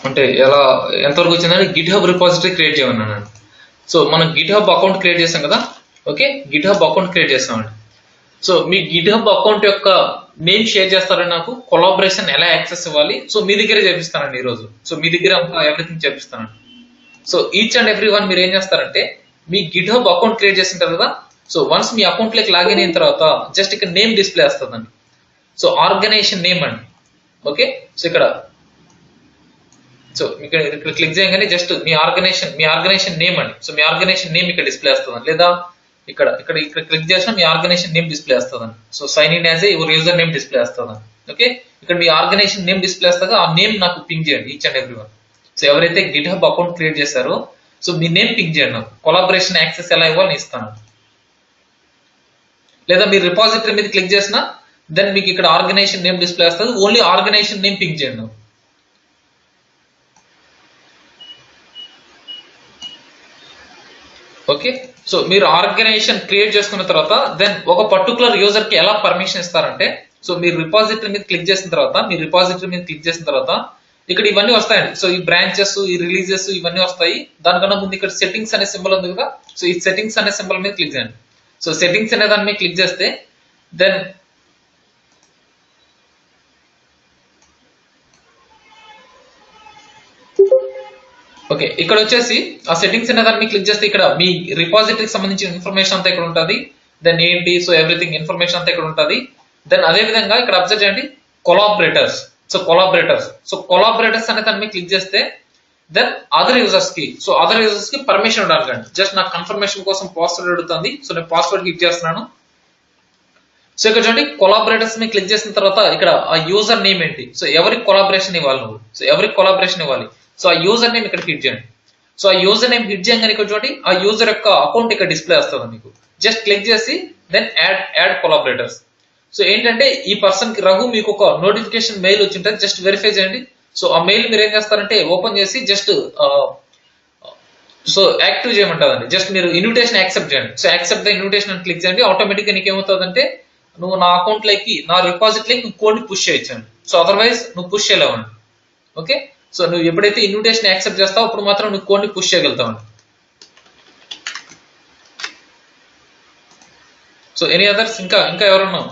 అంటే ఎలా ఎంతవరకు వచ్చిందంటే గిట్ హబ్ రిపాజిటరీ క్రియేట్ చేయమన్నాను. సో మనం గిట్ హబ్ అకౌంట్ క్రియేట్ చేసాం కదా. Okay, GitHub account create చేస్తామండి. సో మీ గిట్ హబ్ అకౌంట్ యొక్క నేమ్ షేర్ చేస్తారని నాకు కొలాబరేషన్ ఎలా యాక్సెస్ ఇవ్వాలి, సో మీ దగ్గరే చేపిస్తానండి ఈరోజు. సో మీ దగ్గర ఎవ్రీథింగ్ చేపిస్తానండి. So each and every one మీరు ఏం చేస్తారంటే మీ గిట్ హబ్ అకౌంట్ క్రియేట్ చేసింటారు కదా. సో వన్స్ మీ అకౌంట్ లోకి లాగిన్ అయిన తర్వాత జస్ట్ ఇక్కడ నేమ్ డిస్ప్లే వస్తుందండి. సో ఆర్గనైజేషన్ నేమ్ అండి. ఓకే, సో ఇక్కడ క్లిక్ చేయగానే జస్ట్ మీ ఆర్గనైజేషన్ నేమ్ అండి. సో మీ ఆర్గనైజేషన్ నేమ్ ఇక్కడ డిస్ప్లే వస్తుందండి. లేదా ఇక్కడ ఇక్కడ ఇక్కడ క్లిక్ చేసినా మీ ఆర్గనైజేషన్ నేమ్ డిస్ప్లే వస్తుందండి. So sign in as your user name display వస్తుందండి. ఓకే, ఇక్కడ మీ ఆర్గనైజేషన్ నేమ్ డిస్ప్లే వస్తుందో ఆ నేమ్ నాకు పింగ్ చేయండి each and every one. So ఎవరైతే గిట్ హబ్ అకౌంట్ క్రియేట్ చేశారో సో మీ నేమ్ పింగ్ చేయండి నాకు. కొలాబరేషన్ యాక్సెస్ ఎలా ఇవ్వాలని ఇస్తాను. లేదా మీరు రిపాజిటరీ మీద క్లిక్ చేసినా దెన్ మీకు ఇక్కడ ఆర్గనైజేషన్ నేమ్ డిస్ప్లే వస్తుంది. ఓన్లీ ఆర్గనైజేషన్ నేమ్ పింగ్ చేయండి. ఓకే, సో మీరు ఆర్గనైజేషన్ క్రియేట్ చేసుకున్న తర్వాత దెన్ ఒక పర్టికులర్ యూజర్ కి ఎలా పర్మిషన్ ఇస్తారంటే సో మీరు రిపాజిటరీ మీద క్లిక్ చేసిన తర్వాత ఇక్కడ ఇవన్నీ వస్తాయండి. సో ఈ బ్రాంచెస్, ఈ రిలీజెస్ ఇవన్నీ వస్తాయి. దానికన్నా ముందు ఇక్కడ సెట్టింగ్స్ అనే సింబల్ ఉంది కదా. సో ఈ సెట్టింగ్స్ అనే సింబల్ మీద క్లిక్ చేయండి. సో సెట్టింగ్స్ అనే దాని మీద క్లిక్ చేస్తే దెన్ ఓకే, ఇక్కడ వచ్చేసి ఆ సెట్టింగ్స్ అనే దాన్ని క్లిక్ చేస్తే ఇక్కడ మీ రిపాజిటరీకి సంబంధించిన ఇన్ఫర్మేషన్ అంతా ఇక్కడ ఉంటుంది. దెన్ ఏంటి, సో ఎవ్రీథింగ్ ఇన్ఫర్మేషన్ అంతా ఇక్కడ ఉంటుంది. దెన్ అదే విధంగా ఇక్కడ అబ్జర్వ్ చేయండి కొలాబరేటర్స్. సో కొలాబరేటర్స్ అనే దాన్ని క్లిక్ చేస్తే దెన్ అదర్ యూజర్స్ కి పర్మిషన్ ఉండాలి. జస్ట్ నాకు కన్ఫర్మేషన్ కోసం పాస్వర్డ్ అడుగుతుంది. సో నేను పాస్వర్డ్ క్లిక్ చేస్తున్నాను. సో ఇక్కడ చూడండి కొలాబరేటర్స్ ని క్లిక్ చేసిన తర్వాత ఇక్కడ ఆ యూజర్ నేమ్ ఏంటి, సో ఎవరికి కొలాబరేషన్ ఇవ్వాలి నువ్వు, సో ఎవరికి కొలాబరేషన్ ఇవ్వాలి. సో ఆ యూజర్ నేమ్ ఇక్కడ హిట్ చేయండి. సో ఆ యూజర్ నేమ్ హిట్ చేయగానే ఇక్కడ చూడండి ఆ యూజర్ యొక్క అకౌంట్ ఇక్కడ డిస్ప్లే వస్తుంది మీకు. జస్ట్ క్లిక్ చేసి దెన్ యాడ్ కొలాబరేటర్స్. సో ఏంటంటే ఈ పర్సన్ కి రఘు మీకు ఒక నోటిఫికేషన్ మెయిల్ వచ్చి ఉంటుంది. జస్ట్ వెరిఫై చేయండి. సో ఆ మెయిల్ మీరు ఏం చేస్తారంటే ఓపెన్ చేసి జస్ట్ సో యాక్టివ్ చేయమంటుందండి. జస్ట్ మీరు ఇన్విటేషన్ యాక్సెప్ట్ చేయండి. సో యాక్సెప్ట్ ద ఇన్విటేషన్ అని క్లిక్ చేయండి. ఆటోమేటిక్ గా నీకు ఏమవుతుందంటే నువ్వు నా అకౌంట్ లోకి నా రిపాజిటరీకి నువ్వు కోడ్ పుష్ చేయొచ్చండి. సో అదర్వైజ్ నువ్వు పుష్ చేయలేవండి. ఓకే, సో నువ్వు ఎప్పుడైతే ఇన్విటేషన్ యాక్సెప్ట్ చేస్తావు అప్పుడు మాత్రం నువ్వు కోడ్ని పుష్ చేయగలుగుతావు. సో ఎనీ అదర్స్ ఇంకా ఎవరున్నావు?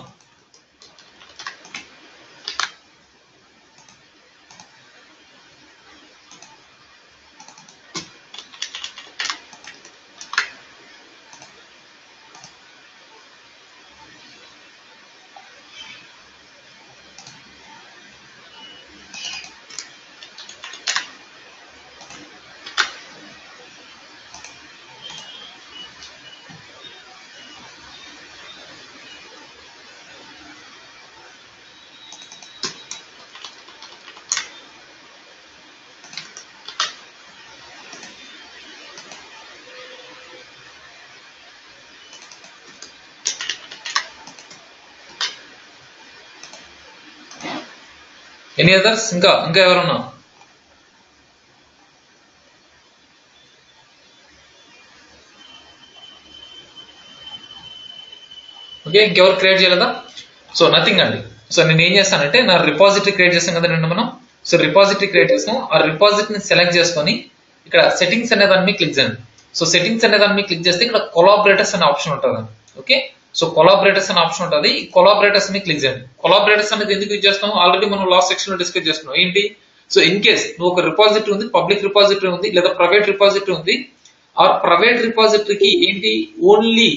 ఎనీ అదర్స్ ఇంకా ఎవరున్నా? ఓకే, ఇంకెవరు క్రియేట్ చేయలేదా? సో నథింగ్ అండి. సో నేను ఏం చేస్తానంటే నా రిపాజిటరీ క్రియేట్ చేస్తాం కదా నిన్న మనం. సో రిపాజిటరీ క్రియేట్ చేస్తాం. ఆ రిపాజిటరీని సెలెక్ట్ చేసుకొని ఇక్కడ సెట్టింగ్స్ అనే దాన్ని క్లిక్ చేయండి. సో సెట్టింగ్స్ అనే దాన్ని క్లిక్ చేస్తే ఇక్కడ కొలాబరేటర్స్ అనే ఆప్షన్ ఉంటుంది. ఓకే, సో కొలాబరేటర్స్ అనే ఆప్షన్ ఉంటుంది. ఈ కొలాబరేటర్స్ ని క్లిక్ చేయండి. కొలాబరేటర్స్ అనేది ఎందుకు యూజ్ చేస్తాం ఆల్రెడీ మనం లాస్ట్ సెక్షన్ లో డిస్కస్ చేస్తున్నాం. ఏంటి, సో ఇన్ కేస్ నువ్వు ఒక రిపాజిటరీ ఉంది, పబ్లిక్ రిపాజిటరీ ఉంది, లేదా ప్రైవేట్ రిపాజిటరీ ఉంది. ఆ ప్రైవేట్ రిపాజిటరీకి ఏంటి ఓన్లీ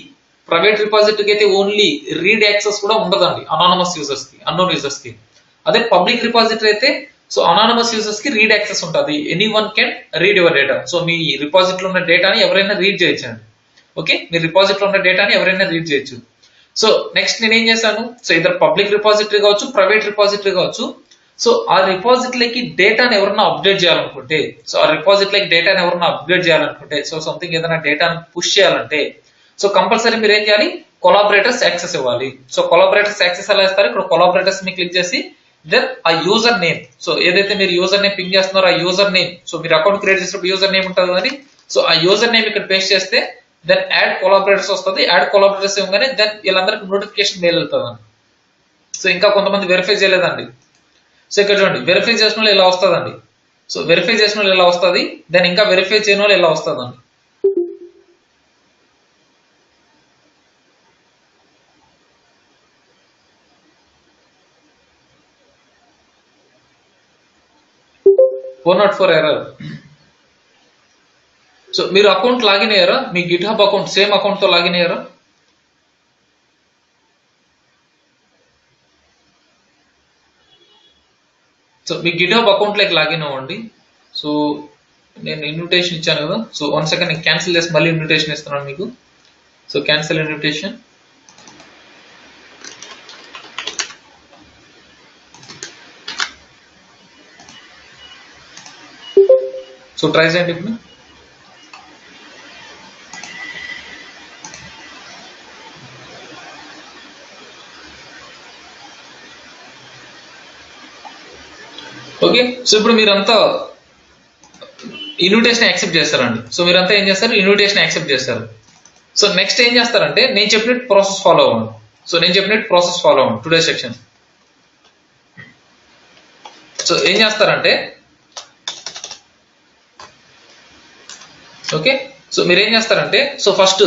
ప్రైవేట్ రిపాజిటరీకి అయితే ఓన్లీ రీడ్ యాక్సెస్ కూడా ఉండదండి అనానమస్ యూజర్స్ కి, అన్నోన్ యూజర్స్ కి. అదే పబ్లిక్ రిపాజిటరీ అయితే సో అనానమస్ యూజర్స్ కి రీడ్ యాక్సెస్ ఉంటుంది. Anyone can read your data. So మీ రిపాజిటరీలో ఉన్న డేటాని ఎవరైనా రీడ్ చేయొచ్చండి. ఓకే, మీ రిపాజిటరీలో ఉన్న డేటాని ఎవరైనా రీడ్ చేయొచ్చు. సో నెక్స్ట్ నేను ఏం చేశాను, సో ఇద్దరు పబ్లిక్ రిపాజిటరీ కావచ్చు, ప్రైవేట్ రిపాజిటరీ కావచ్చు. సో ఆ రిపాజిటరీకి డేటాని ఎవరైనా అప్డేట్ చేయాలనుకుంటే, సో ఆ రిపాజిటరీకి డేటాని ఎవరైనా అప్డేట్ చేయాలనుకుంటే, సో సంథింగ్ ఏదైనా డేటాని పుష్ చేయాలంటే సో కంపల్సరీ మీరు ఏం చేయాలి, కొలాబరేటర్స్ యాక్సెస్ ఇవ్వాలి. సో కొలాబరేటర్స్ యాక్సెస్ ఎలా ఇస్తారు, ఇక్కడ కొలాబరేటర్స్ ని క్లిక్ చేసి దెన్ ఆ యూజర్ నేమ్, సో ఏదైతే మీరు యూజర్ నేమ్ పింగ్ చేస్తున్నారో ఆ యూజర్ నేమ్, సో మీరు అకౌంట్ క్రియేట్ చేసినప్పుడు యూజర్ నేమ్ ఉంటుంది కదా, సో ఆ యూజర్ నేమ్ ఇక్కడ పేస్ట్ చేస్తే దెన్ యాడ్ కొలాబరేటర్స్ వస్తుంది. యాడ్ కొలాబరేటర్స్ ఇవ్వగానే దెన్ వీళ్ళందరికీ నోటిఫికేషన్ మెయిల్ వెళ్తుందండి. సో ఇంకా కొంతమంది వెరిఫై చేయలేదండి. సో ఇక్కడ చూడండి వెరిఫై చేసిన ఇలా వస్తుందండి. సో వెరిఫై చేసిన వాళ్ళు ఇలా వస్తుంది, దెన్ ఇంకా వెరిఫై చేయని వాళ్ళు ఇలా వస్తుంది అండి. Four not four error. So మీరు అకౌంట్ లాగిన్ అయ్యారా? మీ GitHub account same account తో లాగిన్ అయ్యారా? సో మీ గిట్ హబ్ అకౌంట్ లోకి లాగిన్ అవ్వండి. సో నేను ఇన్విటేషన్ ఇచ్చాను కదా, సో 1 సెకండ్ నేను క్యాన్సిల్ చేసి మళ్ళీ ఇన్విటేషన్ ఇస్తున్నాను మీకు. So cancel invitation. So try చేయండి ఇప్పుడు. ఓకే, సో ఇప్పుడు మీరంతా ఇన్విటేషన్ యాక్సెప్ట్ చేస్తారండి. సో మీరంతా ఏం చేస్తారు? ఇన్విటేషన్ యాక్సెప్ట్ చేస్తారు. సో నెక్స్ట్ ఏం చేస్తారంటే నేను చెప్పినట్టు ప్రాసెస్ ఫాలో అవ్వండి. సో నేను చెప్పినట్టు ప్రాసెస్ ఫాలో అవ్వండి టుడే సెక్షన్. సో ఏం చేస్తారంటే ఓకే, సో మీరు ఏం చేస్తారంటే సో ఫస్ట్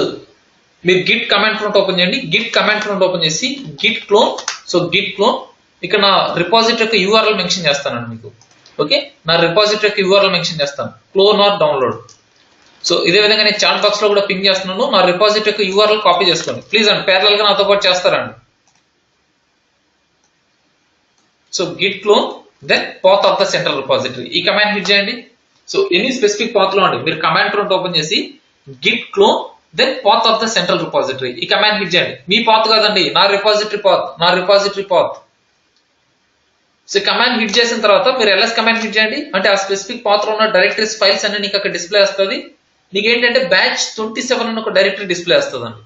మీరు గిట్ కమాండ్ ప్రాంప్ట్ ఓపెన్ చేయండి. గిట్ కమాండ్ ప్రాంప్ట్ ఓపెన్ చేసి git clone. So git clone ఇక్కడ నా రిపాజిటరీ యొక్క యూఆర్ఎల్ మెన్షన్ చేస్తానండి మీకు. ఓకే, నా రిపాజిటరీ యొక్క యూఆర్ఎల్ మెన్షన్ చేస్తాను, క్లోన్ ఆర్ డౌన్లోడ్. సో ఇదే విధంగా నేను చాట్ బాక్స్ లో కూడా పింగ్ చేస్తున్నాను. నా రిపాజిటరీ యొక్క యూఆర్ఎల్ కాపీ చేసుకోండి ప్లీజ్ అండి, ప్యారలల్ గా నాతో పాటు చేస్తారండి. So git clone then path of the central repository, ఈ కమాండ్ హిట్ చేయండి. సో ఎనీ స్పెసిఫిక్ పాత్ లో అండి మీరు కమాండ్ ప్రాంప్ట్ ఓపెన్ చేసి git clone then path of the central repository, ఈ కమాండ్ హిట్ చేయండి. మీ పాత్ కాదండి, నా రిపాజిటరీ పాత్, నా repository path. So command hit చేసిన తర్వాత మీరు ls కమాండ్ హిట్ చేయండి, అంటే ఆ స్పెసిఫిక్ పాత్ లో ఉన్న డైరెక్టరీస్ ఫైల్స్ అన్ని నీకు అక్కడ డిస్ప్లే వస్తుంది. నీకు ఏంటంటే బ్యాచ్ 27 అని ఒక డైరెక్టరీ డిస్ప్లే వస్తుంది అండి.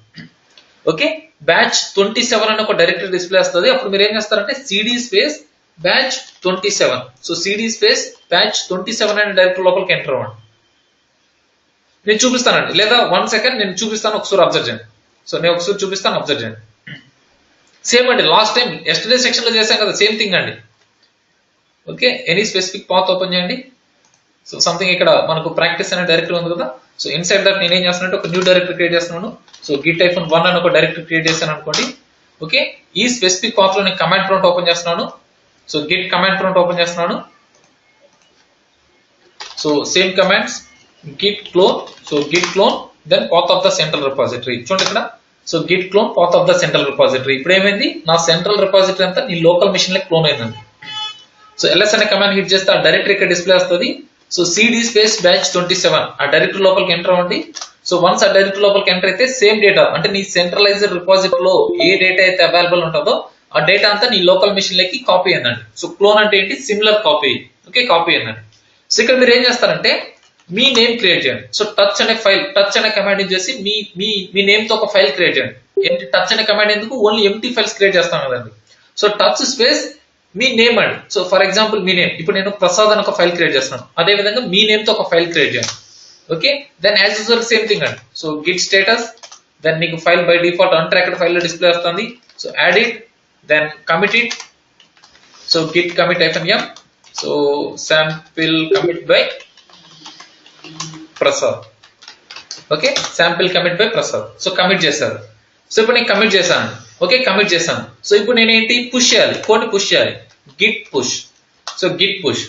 ఓకే, బ్యాచ్ 27 అని ఒక డైరెక్టరీ డిస్ప్లే వస్తుంది. అప్పుడు మీరు ఏం చేస్తారంటే cd space batch 27. So cd space batch 27 అనే డైరెక్టరీ లోపలికి ఎంటర్ అవ్వండి. నేను చూపిస్తానండి, లేదా 1 సెకండ్ నేను చూపిస్తాను, ఒకసారి అబ్జర్వ్ చేయండి. సో నేను ఒకసారి చూపిస్తాను, అబ్జర్వ్ చేయండి. సేమ్ అండి, లాస్ట్ టైం ఎస్టర్డే సెక్షన్ లో చేశాం కదా, సేమ్ థింగ్ అండి. Okay, any specific path open చేయండి. సో సంథింగ్ ఇక్కడ మనకు ప్రాక్టీస్ అనే డైరెక్టరీ ఉంది కదా. సో ఇన్సైడ్ దట్ నేను ఏం చేస్తున్నానంటే ఒక న్యూ డైరెక్టరీ క్రియేట్ చేస్తున్నాను. సో గిట్ -1 అని ఒక డైరెక్టరీ క్రియేట్ చేశాను అనుకోండి. ఓకే, ఈ స్పెసిఫిక్ పాత్ లో నేను కమాండ్ ప్రాంప్ట్ ఓపెన్ చేస్తున్నాను. So git command prompt open చేస్తున్నాను. So same commands git clone. So git clone then path of the central repository. చూడండి ఇక్కడ, so git clone path of the central repository. ఇప్పుడు ఏమైంది, నా central repository అంతా నీ local machine లో clone అయిందండి. సో ls అనే కమాండ్ హిట్ చేస్తే ఆ డైరెక్టరీ ఇక్కడ డిస్ప్లే వస్తుంది. సో cd స్పేస్ బ్యాచ్ 27 ఆ డైరెక్టరీ లోపలికి ఎంటర్ అవ్వండి. సో వన్స్ ఆ డైరెక్టరీ లోపలికి ఎంటర్ అయితే సేమ్ డేటా, అంటే నీ సెంట్రలైజ్డ్ రిపాజిటరీ లో ఏ డేటా అయితే అవైలబుల్ ఉంటుందో ఆ డేటా అంతా నీ లోకల్ మిషన్ లోకి కాపీ అయిందండి. సో క్లోన్ అంటే ఏంటి, సిమిలర్ కాపీ. ఓకే, కాపీ అయిందండి. సో ఇక్కడ మీరు ఏం చేస్తారంటే మీ నేమ్ క్రియేట్ చేయండి. సో టచ్ అనే ఫైల్, టచ్ అనే కమాండ్ యూజ్ చేసి మీ మీ మీ నేమ్ తో ఒక ఫైల్ క్రియేట్ చేయండి. ఏంటి టచ్ అనే కమాండ్ ఎందుకు, ఓన్లీ ఎంటీ ఫైల్స్ క్రియేట్ చేస్తాం కదండి. సో టచ్ స్పేస్ మీ నేమ్ అండి. So for example me name, ఇప్పుడు నేను ప్రసాద్ అని ఒక ఫైల్ క్రియేట్ చేస్తున్నాను. అదే విధంగా మీ నేమ్ తో ఒక ఫైల్ క్రియేట్ చేయండి. Okay, then as usual same thing అండి. సో గిట్ స్టేటస్, దెన్ మీకు file by default untracked file లో డిస్ప్లే వస్తుంది. So add it, then commit it. So git commit -m. So sample commit by Prasad. Okay, sample commit by Prasad. So commit చేశారు. So ఇప్పుడు నేను commit చేశాను. Okay, commit చేశాను. So ఇప్పుడు నేను ఏంటి, పుష్ చేయాలి, కోడ్ని పుష్ చేయాలి. Git push. So git push.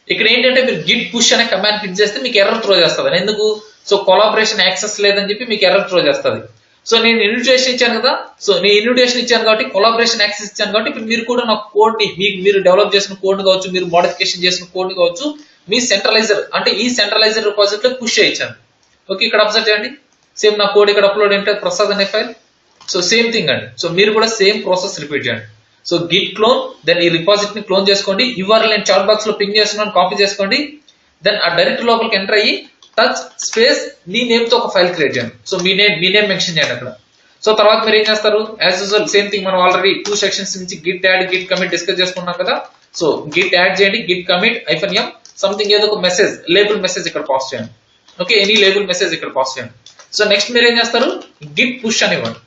ఇక్కడ ఏంటంటే మీరు గిట్ పుష్ అనే కమాండ్ హిట్ చేస్తే మీకు ఎర్రర్ త్రో చేస్తుంది. ఎందుకు, సో కొలాబరేషన్ యాక్సెస్ లేదని చెప్పి మీకు ఎర్రర్ త్రో చేస్తుంది. సో నేను ఇన్విటేషన్ ఇచ్చాను కదా, సో నేను ఇన్విటేషన్ ఇచ్చాను కాబట్టి కొలాబరేషన్ యాక్సెస్ ఇచ్చాను కాబట్టి ఇప్పుడు మీరు కూడా నా కోడ్ ని మీరు డెవలప్ చేసిన కోడ్ కావచ్చు, మీరు మోడిఫికేషన్ చేసిన కోడ్ కావచ్చు, మీ సెంట్రలైజర్ అంటే ఈ సెంట్రలైజర్ రిపాజిటరీలో పుష్ చేయించాను. ఓకే, ఇక్కడ అబ్జర్వ్ చేయండి, సేమ్ నా కోడ్ ఇక్కడ అప్లోడ్ ఏంటంటే ప్రసాద్ అనే ఫైల్. సో సేమ్ థింగ్ అండి. సో మీరు కూడా సేమ్ ప్రాసెస్ రిపీట్ చేయండి. సో గిట్ క్లోన్, దెన్ ఈ రిపాజిట్ ని క్లోన్ చేసుకోండి. యూఆర్ఎల్ నేను చాట్ బాక్స్ లో పింగ్ చేస్తున్నాను, కాపీ చేసుకోండి. దెన్ ఆ డైరెక్ట్ లోపలికి ఎంటర్ అయ్యి టచ్ స్పేస్ మీ నేమ్ తో ఒక ఫైల్ క్రియేట్ చేయండి. సో మీ నేమ్ మెన్షన్ చేయండి అక్కడ. సో తర్వాత మీరు ఏం చేస్తారు, యాజ్ యూజువల్ సేమ్ థింగ్, మనం ఆల్రెడీ 2 సెక్షన్స్ నుంచి Git add git commit discuss చేసుకున్నాం కదా. సో గిట్ యాడ్ చేయండి, గిట్ కమిట్ -m సంథింగ్ ఏదో ఒక మెసేజ్, లేబుల్ మెసేజ్ ఇక్కడ పాస్ చేయండి. ఓకే, ఎనీ లేబుల్ మెసేజ్ ఇక్కడ పాస్ చేయండి. సో నెక్స్ట్ మీరు ఏం చేస్తారు, గిట్ పుష్ అని ఇవ్వండి.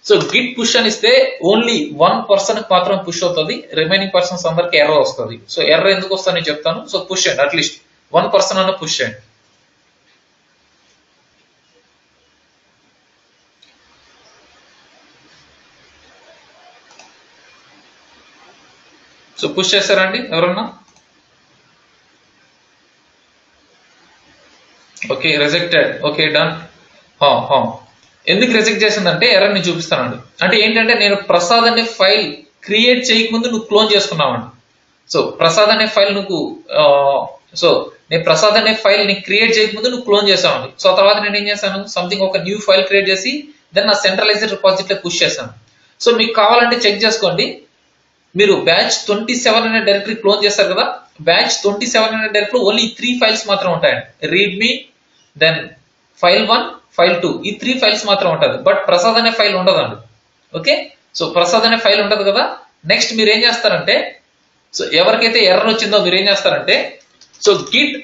సో గిట్ పుష్ అని ఇస్తే ఓన్లీ 1 పర్సన్ కి మాత్రం పుష్ అవుతుంది, రిమైనింగ్ పర్సన్స్ అందరికి ఎర్రర్ వస్తుంది. సో ఎర్రర్ ఎందుకు వస్తుందని చెప్తాను. సో పుష్ చేయండి, అట్లీస్ట్ వన్ పర్సన్ అన్న పుష్ చేయండి. సో పుష్ చేస్తారండి ఎవరన్నా? Okay, rejected. Okay, done. ఎందుకు రిజెక్ట్ చేసిందంటే ఎర్రర్ ని చూపిస్తానండి. అంటే ఏంటంటే నేను ప్రసాద్ అనే ఫైల్ క్రియేట్ చేయకముందు నువ్వు క్లోన్ చేసుకున్నావండి. సో ప్రసాద్ అనే ఫైల్ నేను ప్రసాద్ అనే ఫైల్ ని క్రియేట్ చేయకముందు నువ్వు క్లోన్ చేసావండి. సో తర్వాత నేను ఏం చేశాను, సంథింగ్ ఒక న్యూ ఫైల్ క్రియేట్ చేసి దెన్ నా సెంట్రలైజ్డ్ రిపాజిటరీ పుష్ చేశాను. సో మీకు కావాలంటే చెక్ చేసుకోండి. మీరు బ్యాచ్ 27 అనే డైరెక్టరీ క్లోన్ చేస్తారు కదా, బ్యాచ్ 27 అనే డైరెక్టరీ ఓన్లీ 3 ఫైల్స్ మాత్రం ఉంటాయండి. రీడ్మీ, దెన్ ఫైల్ 1, ఫైల్ 2, ఈ 3 ఫైల్స్ మాత్రం ఉంటుంది. బట్ ప్రసాద్ అనే ఫైల్ ఉండదండి. ఓకే, సో ప్రసాద్ అనే ఫైల్ ఉండదు కదా. నెక్స్ట్ మీరు ఏం చేస్తారంటే, సో ఎవరికైతే ఎర్రర్ వచ్చిందో మీరు ఏం చేస్తారంటే, సో గిట్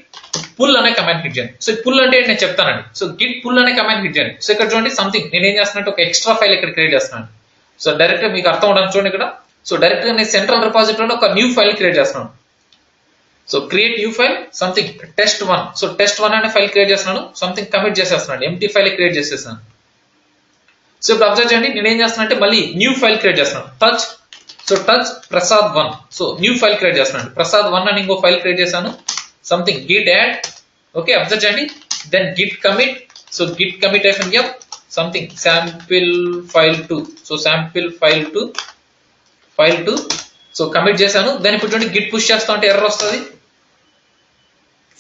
పుల్ అనే కమాండ్ హిట్ చేయండి. సో పుల్ అంటే నేను చెప్తానండి. సో గిట్ పుల్ అనే కమాండ్ హిట్ చేయండి. సో ఇక్కడ చూడండి, సంథింగ్ నేను ఏం చేస్తున్నానంటే ఒక ఎక్స్ట్రా ఫైల్ ఇక్కడ క్రియేట్ చేస్తున్నాను. సో డైరెక్ట్ మీకు అర్థం అవడానికి చూడండి ఇక్కడ. సో డైరెక్ట్ గా నేను సెంట్రల్ రిపాజిటరీలో ఒక న్యూ ఫైల్ క్రియేట్ చేస్తున్నాను. So create new file, something test1. So test1 అనే ఫైల్ క్రియేట్ చేస్తున్నాను, సంథింగ్ కమిట్ చేసేస్తున్నాను, ఎంటీ ఫైల్ క్రియేట్ చేసేసాను. సో ఇప్పుడు అబ్జర్వ్ చేయండి, నేను ఏం చేస్తున్నా అంటే మళ్ళీ న్యూ ఫైల్ క్రియేట్ చేస్తున్నాను, టచ్. సో టచ్ ప్రసాద్1. సో న్యూ ఫైల్ క్రియేట్ చేస్తున్నాను, ప్రసాద్1 అని ఇంకో ఫైల్ క్రియేట్ చేశాను, something git add. Okay, observe చేయండి, then git commit. So git commit FNM, something sample file 2. So sample file 2. So commit చేశాను. దాని ఇప్పుడు చూడండి, గిట్ పుష్ చేస్తా ఉంటే ఎర్రర్ వస్తుంది.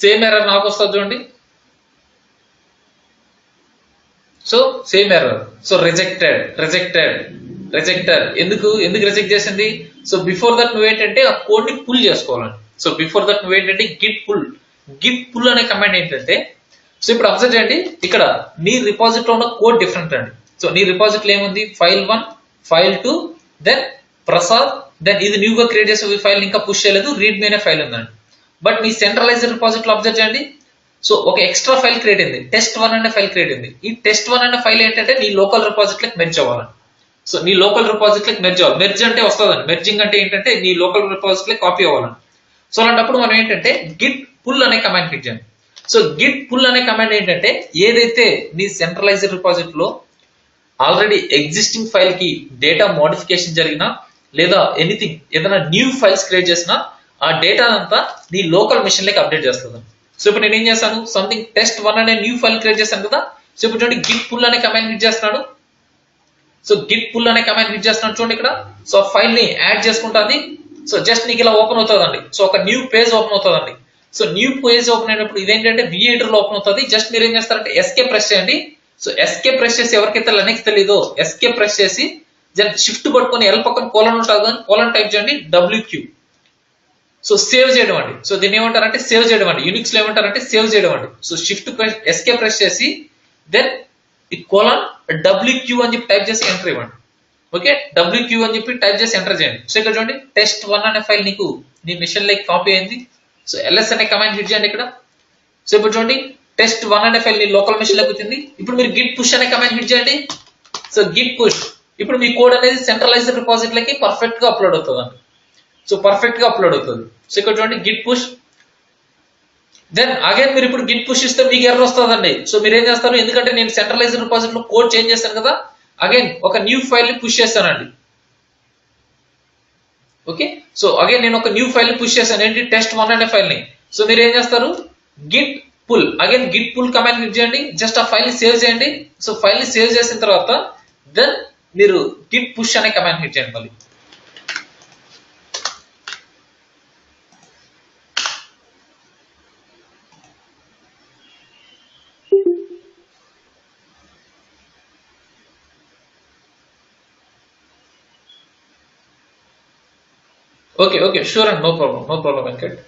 సేమ్ ఎర్రర్ నాకు వస్తుంది చూడండి. So same error. So rejected. ఎందుకు రిజెక్ట్ చేసింది? సో బిఫోర్ దట్ నువ్వు ఏంటంటే ఆ కోడ్ ని పుల్ చేసుకోవాలండి. సో బిఫోర్ దట్ నువ్వు ఏంటంటే గిట్ పుల్ అనే కమాండ్ ఏంటంటే, సో ఇప్పుడు అబ్జర్వ్ చేయండి, ఇక్కడ నీ రిపాజిటరీలో ఉన్న కోడ్ డిఫరెంట్ అండి. సో నీ రిపాజిటరీలో ఏముంది, file 1, file 2, then Prasad, then ఇది న్యూగా క్రియేట్ చేసే ఫైల్ ఇంకా పుష్ చేయలేదు, రీడ్మీ అనే ఫైల్ ఉందండి. బట్ మీ సెంట్రలైజ్డ్ రిపాజిటరీలో అబ్జర్వ్ చేయండి, సో ఒక ఎక్స్ట్రా ఫైల్ క్రియేట్ అయింది, test1 అనే ఫైల్ క్రియేట్ అయింది. ఈ test1 అనే ఫైల్ ఏంటంటే నీ లోకల్ రిపాజిటరీకి మెర్జ్ అవ్వాలండి. సో నీ లోకల్ రిపాజిటరీకి మెర్జ్ అవ్వాలి. మెర్జ్ అంటే వస్తుందండి, మెర్జింగ్ అంటే ఏంటంటే నీ లోకల్ రిపాజిటరీకి కాపీ అవ్వాలండి. సో అలాంటప్పుడు మనం ఏంటంటే గిట్ పుల్ అనే కమాండ్ హిట్ చేయండి. సో గిట్ పుల్ అనే కమాండ్ ఏంటంటే, ఏదైతే నీ సెంట్రలైజ్డ్ రిపాజిటరీలో ఆల్రెడీ ఎగ్జిస్టింగ్ ఫైల్ కి డేటా మోడిఫికేషన్ జరిగినా లేదా ఎనీథింగ్ ఏదైనా న్యూ ఫైల్స్ క్రియేట్ చేసినా ఆ డేటా అంతా నీ లోకల్ మిషన్ లకి అప్డేట్ చేస్తుంది. సో ఇప్పుడు నేను ఏం చేస్తాను, సంథింగ్ test1 అనే న్యూ ఫైల్ క్రియేట్ చేశాను కదా. సో ఇప్పుడు చూడండి, గిట్ పుల్ అనే కమాండ్ హిట్ చేస్తున్నాడు. సో గిట్ పుల్ అనే కమాండ్ హిట్ చేస్తున్నాడు చూడండి ఇక్కడ. సో ఫైల్ ని యాడ్ చేసుకుంటుంది. సో జస్ట్ నీకు ఇలా ఓపెన్ అవుతుందండి. సో ఒక న్యూ పేజ్ ఓపెన్ అవుతుందండి. సో న్యూ పేజ్ ఓపెన్ అయినప్పుడు ఇదేంటంటే V8 లో ఓపెన్ అవుతుంది. జస్ట్ మీరు ఏం చేస్తారంటే ఎస్కేప్ ప్రెస్ చేయండి. సో ఎస్కేప్ ప్రెస్ చేసి, ఎవరికైతే లెనెక్స్ తెలీదో ఎస్కేప్ ప్రెస్ చేసి షిఫ్ట్ పట్టుకొని ఎల్ పక్కన కోలన్ ఉంటుంది, కోలన్ టైప్ చేయండి, WQ. సో సేవ్ చేయడం అండి. సో దీన్ని ఏమంటారంటే సేవ్ చేయడం అండి. యూనిక్స్ లో ఏమంటారంటే సేవ్ చేయడం అండి. సో షిఫ్ట్ ఎస్కేప్ ప్రెస్ చేసి దెన్ ఈ కోలన్ WQ అని చెప్పి టైప్ చేసి ఎంటర్ ఇవ్వండి. ఓకే, WQ అని చెప్పి టైప్ చేసి ఎంటర్ చేయండి. సో ఇక్కడ చూడండి, test1 అనే ఫైల్ నీకు నీ మిషన్ లైక్ కాపీ అయింది. సో LS అనే కమాండ్ హిట్ చేయండి ఇక్కడ. సో ఇప్పుడు చూడండి, test1 అనే ఫైల్ నీ లోకల్ మిషన్ లోకి వచ్చింది. ఇప్పుడు మీరు గిట్ పుష్ అనే కమాండ్ హిట్ చేయండి. సో గిట్ పుష్, ఇప్పుడు మీ కోడ్ అనేది సెంట్రలైజ్డ్ రిపాజిటరీకి పర్ఫెక్ట్ గా అప్లోడ్ అవుతుంది. సో పర్ఫెక్ట్ గా అప్లోడ్ అవుతుంది. సో ఇక్కడ చూడండి, గిట్ పుష్, దెన్ అగైన్ మీరు ఇప్పుడు గిట్ పుష్ ఇస్తే మీకు ఎర్రర్ వస్తుందండి. సో మీరు ఏం చేస్తారు, ఎందుకంటే నేను సెంట్రలైజ్డ్ రిపాజిటరీలో కోడ్ చేంజ్ చేశాను కదా, అగైన్ ఒక న్యూ ఫైల్ ని పుష్ చేస్తానండి. ఓకే, సో అగైన్ నేను ఒక న్యూ ఫైల్ ని పుష్ చేశాను, ఏంటి, test1 అనే ఫైల్ ని. సో మీరు ఏం చేస్తారు, git pull, again git pull command hit చేయండి. జస్ట్ ఆ ఫైల్ ని సేవ్ చేయండి. సో ఫైల్ ని సేవ్ చేసిన తర్వాత దెన్ మీరు గిట్ పుష్ అనే కమాండ్ హిట్ చేయండి మళ్ళీ. Okay, sure and no problem Venkat.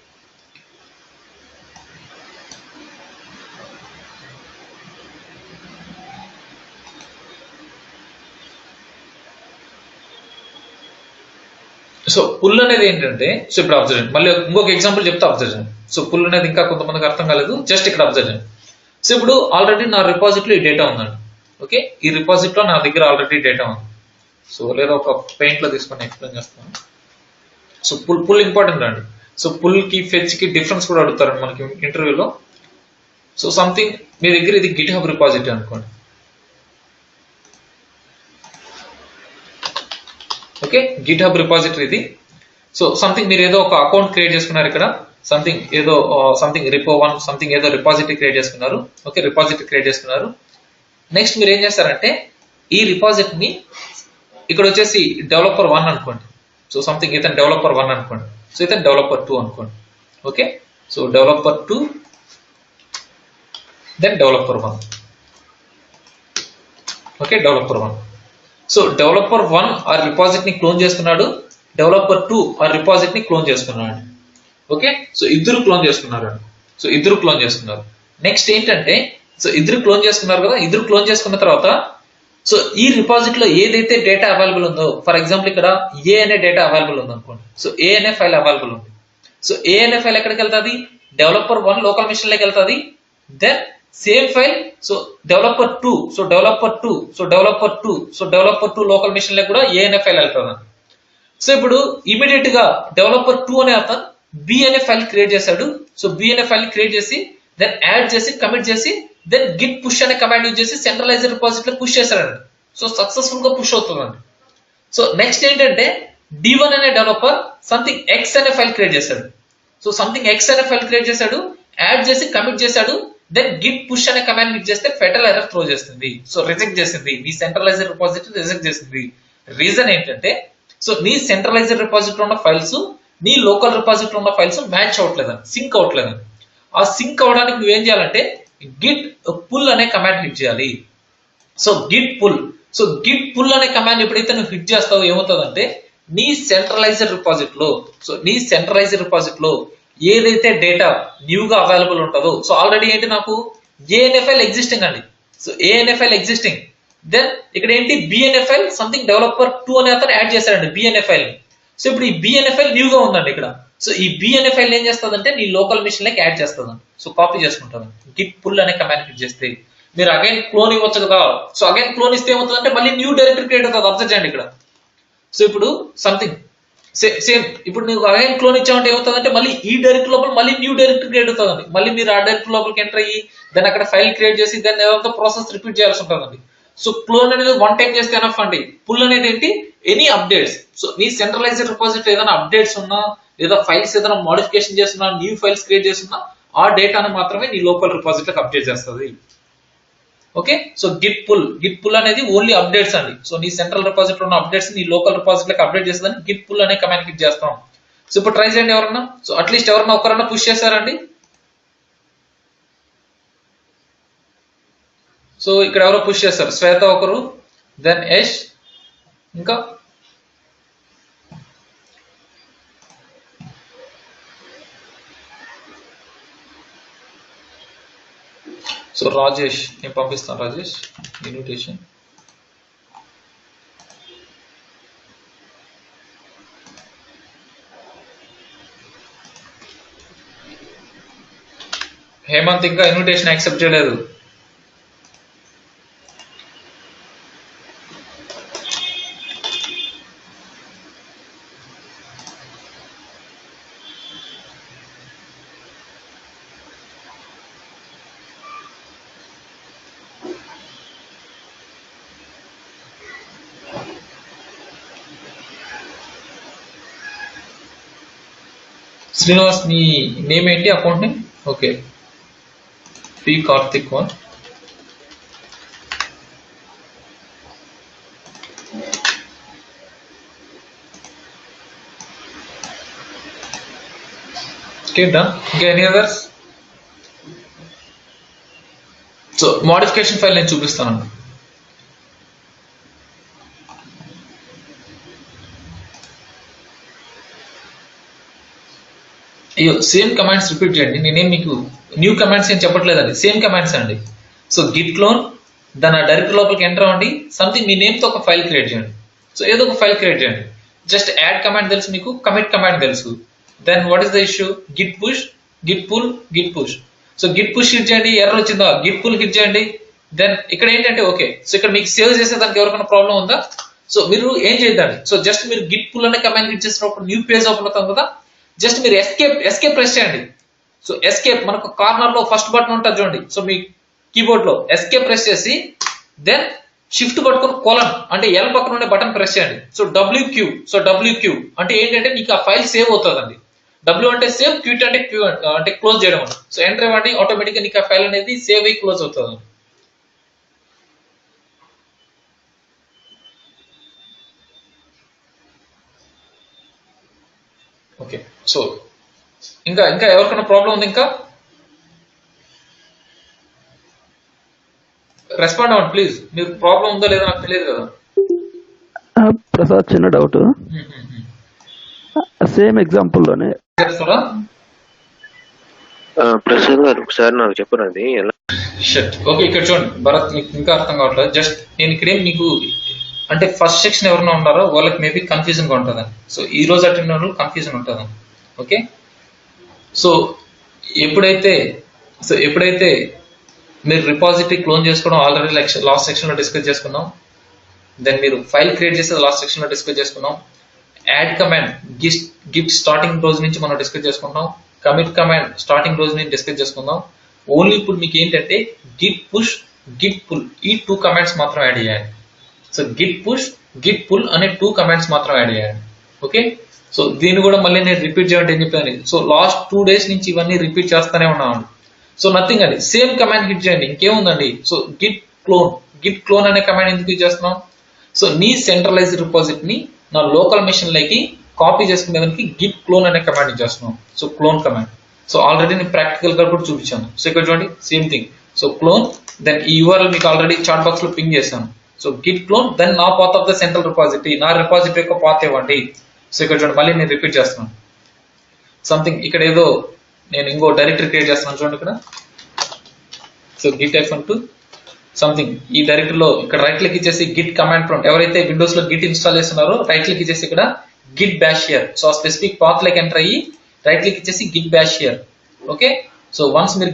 So pull అనేది ఏంటంటే, సో ఇప్పుడు అబ్జర్వ్ చేయండి, మళ్ళీ ఇంకొక ఎగ్జాంపుల్ చెప్తే అబ్జర్వ్ చేయండి. సో పుల్ అనేది ఇంకా కొంతమందికి అర్థం కాలేదు, జస్ట్ ఇక్కడ అబ్జర్వ్ చేయండి. సో ఇప్పుడు ఆల్రెడీ నా రిపాజిటరీలో ఈ డేటా ఉందండి. ఓకే, ఈ రిపాజిటరీలో నా దగ్గర ఆల్రెడీ డేటా ఉంది. సో లేదా ఒక పెయింట్ లో తీసుకొని ఎక్స్ప్లెయిన్ చేస్తాను. సో పుల్ ఇంపార్టెంట్ అండి. సో పుల్ కి ఫెచ్ కి డిఫరెన్స్ కూడా అడుగుతారండి మనకి ఇంటర్వ్యూలో. సో సంథింగ్ మీ దగ్గర ఇది గిట్ హబ్ రిపాజిటరీ అనుకోండి. ఓకే, గిట్ హబ్ రిపాజిటరీ ఇది. సో సంథింగ్ మీరు ఏదో ఒక అకౌంట్ క్రియేట్ చేసుకున్నారు ఇక్కడ, సంథింగ్ ఏదో సంథింగ్ రిపో1 సంథింగ్ ఏదో రిపాజిటరీ క్రియేట్ చేసుకున్నారు. ఓకే, రిపాజిటరీ క్రియేట్ చేసుకున్నారు. నెక్స్ట్ మీరు ఏం చేస్తారంటే ఈ రిపాజిటరీని ఇక్కడ వచ్చేసి developer1 అనుకోండి. సో సంథింగ్ ఇతను developer1 అనుకోండి, సో ఇతను developer2 అనుకోండి. Okay, so developer2 then developer1. Okay, developer1. So developer1 ఆ రిపాజిటరీని క్లోన్ చేసుకున్నాడు, developer2 ఆ రిపాజిటరీని క్లోన్ చేసుకున్నాడు. ఓకే, సో ఇద్దరు క్లోన్ చేసుకున్నారు. సో ఇద్దరు క్లోన్ చేసుకున్నారు. నెక్స్ట్ ఏంటంటే సో ఇద్దరు క్లోన్ చేసుకున్నారు కదా, ఇద్దరు క్లోన్ చేసుకున్న తర్వాత సో ఈ రిపాజిటరీలో ఏదైతే డేటా అవైలబుల్ ఉందో, ఫర్ ఎగ్జాంపుల్ ఇక్కడ ఏ అనే డేటా అవైలబుల్ ఉంది అనుకోండి. సో ఏ అనే ఫైల్ అవైలబుల్ ఉంది. సో ఏ అనే ఫైల్ ఎక్కడికి వెళ్తుంది, developer1 లోకల్ మిషన్ లోకి వెళ్తుంది. Then same file so developer2 so developer2 so developer2 so developer2 local machine లోకి కూడా ఏ అనే ఫైల్ వెళ్తుంది. సో ఇప్పుడు ఇమీడియట్ గా developer2 అనే అతను బి అనే ఫైల్ క్రియేట్ చేశాడు. సో బి అనే ఫైల్ క్రియేట్ చేసి దెన్ యాడ్ చేసి కమిట్ చేసి దెన్ గిట్ పుష్ అనే కమాండ్ యూజ్ చేసి సెంట్రలైజ్డ్ రిపాజిటరీలో పుష్ చేశారండి. సో సక్సెస్ఫుల్ గా పుష్ అవుతుందండి. సో నెక్స్ట్ ఏంటంటే D1 అనే డెవలపర్ సంథింగ్ ఎక్స్ అనే ఫైల్ క్రియేట్ చేశాడు. సో సంథింగ్ ఎక్స్ అనే ఫైల్ క్రియేట్ చేశాడు, యాడ్ చేసి కమిట్ చేశాడు. దెన్ గిట్ పుష్ అనే కమాండ్ యూజ్ చేస్తే ఫెటల్ ఎర్రర్ త్రో చేస్తుంది. సో రిజెక్ట్ చేసింది, నీ సెంట్రలైజ్డ్ రిపాజిటరీ రిజెక్ట్ చేసింది. రీజన్ ఏంటంటే సో నీ సెంట్రలైజ్డ్ రిపాజిటరీ ఉన్న ఫైల్స్ నీ లోకల్ రిపాజిటరీ ఉన్న ఫైల్స్ మ్యాచ్ అవ్వట్లేదని, సింక్ అవ్వట్లేదని. ఆ సింక్ అవడానికి నువ్వేం చేయాలంటే గిట్ పుల్ అనే కమాండ్ హిట్ చేయాలి. So git pull, so git pull అనే కమాండ్ ఎప్పుడైతే నువ్వు హిట్ చేస్తావో ఏమవుతుందంటే నీ సెంట్రలైజ్డ్ రిపాజిటరీలో సో నీ సెంట్రలైజ్డ్ రిపాజిటరీలో ఏదైతే డేటా న్యూగా అవైలబుల్ ఉంటుందో, సో ఆల్రెడీ ఏంటి నాకు ఏఎన్ఎఫ్ఎల్ ఎగ్జిస్టింగ్ అండి. సో ఏఎన్ఎఫ్ఎల్ ఎగ్జిస్టింగ్, దెన్ ఇక్కడ ఏంటి బిఎన్ఎఫ్ఎల్ సంథింగ్ developer2 అనే అతను యాడ్ చేశారండి బిఎన్ఎఫ్ఎల్. సో ఇప్పుడు ఈ బిఎన్ఎఫ్ఎల్ న్యూగా ఉందండి ఇక్కడ. సో ఈ బిఎన్ఎఫ్ఎల్ ఏం చేస్తుందంటే నీ లోకల్ మిషన్ లకి యాడ్ చేస్తుందండి. సో కాపీ చేసుకుంటుంది. గిట్ పుల్ అనే కమాండ్ హిట్ చేస్తే మీరు అగైన్ క్లోన్ ఇవ్వచ్చు కదా. సో అగైన్ క్లోన్ ఇస్తే ఏమవుతుందంటే మళ్ళీ న్యూ డైరెక్టరీ క్రియేట్ అవుతుంది. అబ్జర్వ్ చేయండి ఇక్కడ. సో ఇప్పుడు సంథింగ్ సేమ్ ఇప్పుడు నువ్వు అగైన్ క్లోన్ ఇచ్చామంటే ఏమవుతుందంటే మళ్ళీ ఈ డైరెక్టరీ లోపల మళ్ళీ న్యూ డైరెక్టరీ క్రియేట్ అవుతుందండి. మళ్ళీ మీరు ఆ డైరెక్టరీ లోపలికి ఎంటర్ అయ్యి దాన్ని అక్కడ ఫైల్ క్రియేట్ చేసి దాన్ని ఏదో ప్రాసెస్ రిపీట్ చేయాల్సి ఉంటుందండి. సో క్లోన్ అనేది వన్ టైం చేస్తే ఎనఫ్ అండి. పుల్ అనేది ఏంటి, ఎనీ అప్డేట్స్. సో నీ సెంట్రలైజ్డ్ రిపాజిటరీ ఏదైనా అప్డేట్స్ ఉన్నా లేదా ఫైల్స్ ఏదైనా మోడిఫికేషన్ చేస్తున్నా, న్యూ ఫైల్స్ క్రియేట్ చేస్తున్నా ఆ డేటాను మాత్రమే నీ లోకల్ రిపాజిటరీకి అప్డేట్ చేస్తుంది. ఓకే, సో గిట్ పుల్ అనేది ఓన్లీ అప్డేట్స్ అండి. సో నీ సెంట్రల్ రిపాజిటరీ ఉన్న అప్డేట్స్ నీ లోకల్ రిపాజిటరీకి అప్డేట్ చేస్తుందని గిట్ పుల్ అనే కమాండ్ హిట్ చేస్తాం. సో ఇప్పుడు ట్రై చేయండి ఎవరన్నా. సో అట్లీస్ట్ ఎవరన్నా ఒకరన్నా పుష్ చేశారండి. సో ఇక్కడ ఎవరో పుష్ చేస్తారు, శ్వేత ఒకరు, దెన్ యష్, ఇంకా సో రాజేష్, నేను పంపిస్తాను రాజేష్ ఇన్విటేషన్. హేమంత్ ఇంకా ఇన్విటేషన్ యాక్సెప్ట్ చేయలేదు. శ్రీనివాస్, నీ నేమ్ ఏంటి, account name? Okay, P Karthik 1. Okay, done. ఇంకా any others? So modification file నేను చూపిస్తాను. అయ్యో, సేమ్ కమాండ్స్ రిపీట్ చేయండి. నేనేం మీకు న్యూ కమాండ్స్ ఏం చెప్పట్లేదండి, సేమ్ కమాండ్స్ అండి. సో గిట్ క్లోన్, దాని డైరెక్ట్ లోపలికి ఎంటర్ అవ్వండి. సంథింగ్ మీ నేమ్ తో ఒక ఫైల్ క్రియేట్ చేయండి. సో ఏదో ఒక ఫైల్ క్రియేట్ చేయండి. జస్ట్ యాడ్ కమాండ్ తెలుసు మీకు, కమిట్ కమాండ్ తెలుసు. Then what is the issue, git push, git pull, git push. So git push hit చేయండి, ఎర్రర్ వచ్చిందా, గిట్ పుల్ హిట్ చేయండి. దెన్ ఇక్కడ ఏంటంటే ఓకే, సో ఇక్కడ మీకు సేవ్ చేసే దానికి ఎవరికైనా ప్రాబ్లం ఉందా? సో మీరు ఏం చేద్దండి, సో జస్ట్ మీరు గిట్ పుల్ అనే కమాండ్ హిట్ చేసినప్పుడు న్యూ పేజ్ ఓపెన్ అవుతుంది కదా. జస్ట్ మీరు ఎస్కేప్ ప్రెస్ చేయండి. సో ఎస్కేప్ మనకు కార్నర్ లో ఫస్ట్ బటన్ ఉంటుంది చూడండి. సో మీ కీబోర్డ్ లో ఎస్కేప్ ప్రెస్ చేసి దెన్ షిఫ్ట్ పట్టుకొని కోలన్ అంటే ఎల్ పక్కన ఉండే బటన్ ప్రెస్ చేయండి. సో డబ్ల్యూక్యూ అంటే ఏంటంటే నీకు ఆ ఫైల్ సేవ్ అవుతుందండి. డబ్ల్యూ అంటే సేవ్, క్యూట్ అంటే అంటే క్లోజ్ చేయడం. సో ఎంటర్ ఇవ్వండి, ఆటోమేటిక్ గా నీకు ఆ ఫైల్ అనేది సేవ్ అయ్యి క్లోజ్ అవుతుంది. ఓకే, సో ఇంకా ఎవరికైనా ప్రాబ్లం ఉంది? ఇంకా రెస్పాండ్ అవ్వండి ప్లీజ్. మీకు ప్రాబ్లం ఉందో లేదో నాకు తెలియదు కదా. ప్రసాద్, చిన్న డౌట్. సేమ్ ఎగ్జాంపుల్ లోనే చేస్తారా? ప్రసాద్ గారు ఒకసారి నాకు చెప్పరండి ఎలా. ఓకే, ఇక్కడ చూడండి భరత్, మీకు ఇంకా అర్థం కావట్లేదు. జస్ట్ నేను ఇక్కడేం మీకు అంటే ఫస్ట్ సెక్షన్ ఎవరైనా ఉన్నారో వాళ్ళకి మేబీ కన్ఫ్యూజన్ గా ఉంటుందండి. సో ఈ రోజు అటెండ్ అయిన వాళ్ళు కన్ఫ్యూజన్ ఉంటుందండి. ఓకే, సో ఎప్పుడైతే మీరు రిపాజిటరీ క్లోన్ చేసుకోవడం ఆల్రెడీ లాస్ట్ సెక్షన్ లో డిస్కస్ చేసుకున్నాం. దెన్ మీరు ఫైల్ క్రియేట్ చేసేది లాస్ట్ సెక్షన్ లో డిస్కస్ చేసుకున్నాం. యాడ్ కమాండ్ గిట్ స్టార్టింగ్ రోజు నుంచి మనం డిస్కస్ చేసుకుంటాం. కమిట్ కమాండ్ స్టార్టింగ్ రోజు నుంచి డిస్కస్ చేసుకుందాం. ఓన్లీ ఇప్పుడు మీకు ఏంటంటే గిట్ పుష్, గిట్ పుల్ ఈ 2 కమాండ్స్ మాత్రం యాడ్ చేయాలి. So git push, git pull అనే 2 కమాండ్స్ మాత్రం యాడ్ చేయాలి. ఓకే, సో దీన్ని కూడా మళ్ళీ నేను రిపీట్ చేయండి అని చెప్పాను. సో లాస్ట్ 2 days నుంచి ఇవన్నీ రిపీట్ చేస్తూనే ఉన్నామండి. సో నథింగ్ అండి, సేమ్ కమాండ్ హిట్ చేయండి, ఇంకేముందండి. సో గిట్ క్లోన్ అనే కమాండ్ ఎందుకు యూజ్ చేస్తున్నాం? సో నీ సెంట్రలైజ్డ్ రిపాజిటరీని నా లోకల్ మెషిన్ లోకి కాపీ చేసుకునేదానికి గిట్ క్లోన్ అనే కమాండ్ యూజ్ చేస్తున్నాం. So clone command. So already నేను ప్రాక్టికల్ గా కూడా చూపించాను. సో ఇక్కడ చూడండి same thing. So clone, then ఈ URL మీకు ఆల్రెడీ చాట్ బాక్స్ లో పింగ్ చేశాను. సో గిట్ క్లోన్, దెన్ నా path of the central repository, నా రిపాజిటరీ యొక్క పాత్ ఇవ్వండి. సో ఇక్కడ చూడండి మళ్ళీ నేను రిపీట్ చేస్తున్నాను. సంథింగ్ ఇక్కడ ఏదో నేను ఇంకో డైరెక్టరీ క్రియేట్ చేస్తున్నాను చూడండి ఇక్కడ. సో గిట్ -2 సంథింగ్ ఈ డైరెక్టరీలో ఇక్కడ రైట్ క్లిక్ ఇచ్చేసి గిట్ కమాండ్ ప్రాంప్ట్, ఎవరైతే విండోస్ లో గిట్ ఇన్స్టాల్ చేస్తున్నారో రైట్ క్లిక్ ఇచ్చేసి ఇక్కడ git bash here. So specific path like enter అయ్యి రైట్ క్లిక్ ఇచ్చేసి git bash here. Okay, so once మీరు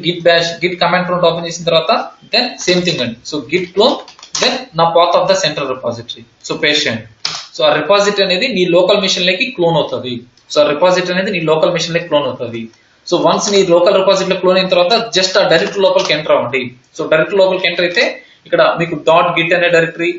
గిట్ కమాండ్ ప్రాంప్ట్ ఓపెన్ చేసిన తర్వాత దెన్ సేమ్ థింగ్ అండి. సో గిట్ క్లోన్, దెన్ నా path of the central repository. So paste చేయండి. So ఆ repository అనేది నీ లోకల్ మిషన్ లోకి క్లోన్ అవుతుంది. సో ఆ రిపాజిటరీ అనేది నీ లోకల్ మిషన్ లోకి క్లోన్ అవుతుంది. సో వన్స్ నీ లోకల్ రిపాజిటరీలో క్లోన్ అయిన తర్వాత జస్ట్ ఆ డైరెక్ట్ లోపలికి ఎంటర్ అవ్వండి. సో డైరెక్ట్ లోపలికి ఎంటర్ అయితే ఇక్కడ మీకు .git అనే directory,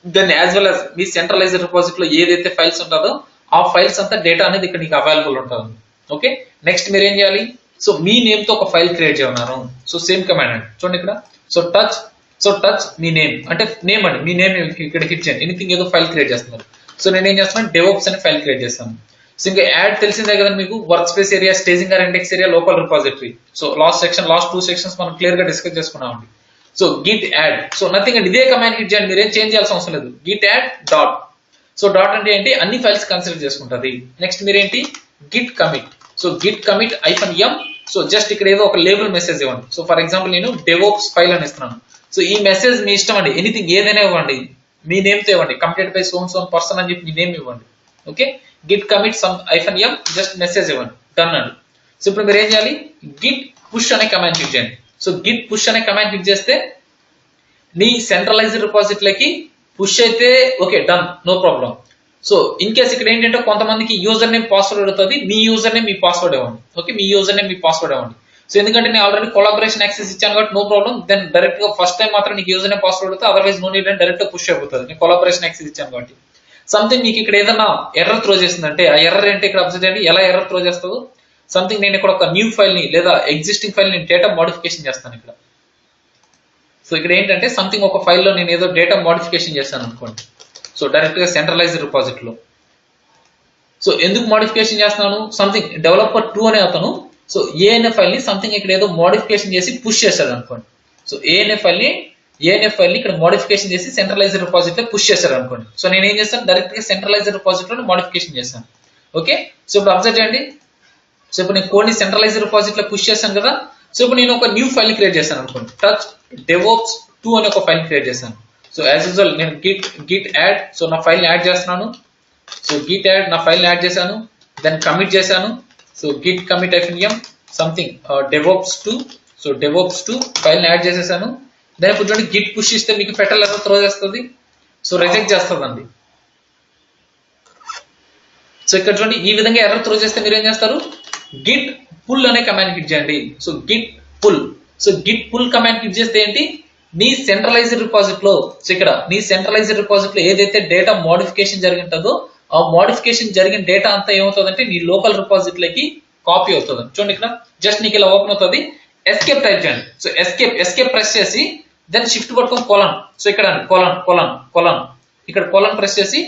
then as well as మీ సెంట్రలైజ్డ్ రిపాజిటరీలో ఏదైతే ఫైల్స్ ఉంటుందో ఆ ఫైల్స్ అంతా డేటా అనేది ఇక్కడ నీకు అవైలబుల్ ఉంటుంది. ఓకే, నెక్స్ట్ మీరు ఏం చేయాలి? సో మీ నేమ్ తో ఒక ఫైల్ క్రియేట్ చేయన్నారు. సో సేమ్ కమాండ్ అండి చూడండి ఇక్కడ. సో టచ్ మీ నేమ్ అంటే నేమ్ అండి, మీ నేమ్ ఇక్కడ హిట్ చేయండి. ఎనీథింగ్ ఏదో ఫైల్ క్రియేట్ చేస్తున్నారు. సో నేను ఏం చేస్తున్నాను, డెవోప్స్ అనే ఫైల్ క్రియేట్ చేస్తాను. సో ఇంకా యాడ్ తెలిసిందే కదా మీకు, work space area, staging or index area, local repository. So last 2 sections మనం క్లియర్ గా డిస్కస్ చేసుకున్నామండి. So git add, so nothing అండి, ఇదే కమాండ్ హిట్ చేయండి, మీరేం చేంజ్ చేయాల్సిన అవసరం లేదు. Git add dot. So dot అంటే ఏంటి, అన్ని ఫైల్స్ కన్సిడర్ చేసుకుంటుంది. నెక్స్ట్ మీరేంటి, Git commit. So git commit -m. So just ఇక్కడ ఏదో ఒక లేబుల్ మెసేజ్ ఇవ్వండి. సో ఫర్ ఎగ్జాంపుల్ నేను డెవోప్స్ ఫైల్ అని ఇస్తున్నాను. సో ఈ మెసేజ్ మీ ఇష్టం అండి, ఎనీథింగ్ ఏదైనా ఇవ్వండి, మీ నేమ్ తో ఇవ్వండి. కంప్లీటెడ్ బై సోన్ పర్సన్ అని చెప్పి మీ నేమ్ ఇవ్వండి. Okay, git commit -m just message ఇవ్వండి, డన్ అండి. సో ఇప్పుడు మీరు ఏం చేయాలి, గిట్ పుష్ అనే కమాండ్ హిట్ చేయండి. సో గిట్ పుష్ అనే కమాండ్ హిట్ చేస్తే నీ సెంట్రలైజ్డ్ రిపాజిటరీకి పుష్ అయితే okay, done, no problem. So in case ఇక్కడ ఏంటంటే కొంతమందికి యూజర్ నేమ్ పాస్వర్డ్ అడుగుతుంది, మీ యూజర్ నేమ్ మీ పాస్వర్డ్ ఇవ్వండి. ఓకే, మీ యూజర్ నేమ్ మీ పాస్వర్డ్ ఇవ్వండి. సో ఎందుకంటే నేను ఆల్రెడీ కొలాబరేషన్ యాక్సెస్ ఇచ్చాను కాబట్టి నో ప్రాబ్లం. దెన్ డైరెక్ట్ గా ఫస్ట్ టైం మాత్రం నీకు యూజర్ నేమ్ పాస్వర్డ్ అడుగుతుంది, అదర్వైజ్ నో నీడ్ అని డైరెక్ట్ గా పుష్ అయిపోతుంది. నేను కొలాబరేషన్ యాక్సెస్ ఇచ్చాను కాబట్టి. సంథింగ్ మీకు ఇక్కడ ఏదైనా ఎర్రర్ త్రో చేస్తుందంటే ఆ ఎర్రర్ ఏంటి ఇక్కడ అబ్జర్వ్ చేయండి, ఎలా ఎర్రర్ త్రో చేస్తుందో. సంథింగ్ నేను ఇక్కడ ఒక న్యూ ఫైల్ ని లేదా ఎగ్జిస్టింగ్ ఫైల్ ని డేటా మోడిఫికేషన్ చేస్తాను ఇక్కడ. సో ఇక్కడ ఏంటంటే సంథింగ్ ఒక ఫైల్లో నేను ఏదో డేటా మోడిఫికేషన్ చేస్తాను అనుకోండి. సో డైరెక్ట్ గా సెంట్రలైజ్డ్ రిపాజిటరీలో. సో ఎందుకు మోడిఫికేషన్ చేస్తున్నాను, సంథింగ్ డెవలపర్ 2 అనే అతను సో ఏఎన్ఎఫ్ ఫైల్ ని సంథింగ్ ఇక్కడ ఏదో మోడిఫికేషన్ చేసి పుష్ చేశాడు అనుకోండి. సో ఏఎన్ఎఫ్ ఫైల్ ని ఇక్కడ మోడిఫికేషన్ చేసి సెంట్రలైజ్డ్ రిపాజిటరీలో పుష్ చేశాడు అనుకోండి. సో నేను ఏం చేస్తాను, డైరెక్ట్ గా సెంట్రలైజ్డ్ రిపాజిటరీలో మోడిఫికేషన్ చేస్తాను. ఓకే, సో ఇప్పుడు అబ్జర్వ్ చేయండి. సో ఇప్పుడు నేను కోడ్ని సెంట్రలైజ్డ్ రిపాజిటరీలో పుష్ చేశాను కదా. సో ఇప్పుడు నేను ఒక న్యూ ఫైల్ క్రియేట్ చేశాను అనుకోండి, టచ్ డెవోప్స్ 2 అనే ఒక ఫైల్ క్రియేట్ చేశాను. సో యాజ్ యూజువల్ నేను గిట్ యాడ్, సో నా ఫైల్ యాడ్ చేస్తున్నాను. సో గిట్ యాడ్ నా ఫైల్ యాడ్ చేశాను, దెన్ కమిట్ చేశాను. So git commit -m something DevOps 2. So DevOps 2 file add చేసేసాను. దెన్ ఇప్పుడు చూడండి గిట్ పుష్ ఇస్తే మీకు ఫెటల్ ఎర్రర్ త్రో చేస్తుంది. సో రిజెక్ట్ చేస్తుందండి. సో ఇక్కడ చూడండి ఈ విధంగా ఎర్రర్ త్రో చేస్తే మీరు ఏం చేస్తారు, గిట్ పుల్ అనే కమాండ్ హిట్ చేయండి. So git pull, so git pull command hit చేస్తే ఏంటి, నీ సెంట్రలైజ్డ్ డిపాజిట్ లో, సో ఇక్కడ నీ సెంట్రలైజ్డ్ డిపాజిట్ లో ఏదైతే డేటా మోడిఫికేషన్ జరిగి ఉంటుందో ఆ మోడిఫికేషన్ జరిగిన డేటా అంతా ఏమవుతుందంటే నీ లోకల్ డిపాజిట్ లకి కాపీ అవుతుంది. చూడండి ఇక్కడ జస్ట్ నీకు ఇలా ఓపెన్ అవుతుంది, ఎస్కేప్ టైప్ చేయండి. సో ఎస్కేప్ ప్రెస్ చేసి దెన్ షిఫ్ట్ పట్టుకొని కోలన్, సో ఇక్కడ కోలన్ ఇక్కడ కోలన్ ప్రెస్ చేసి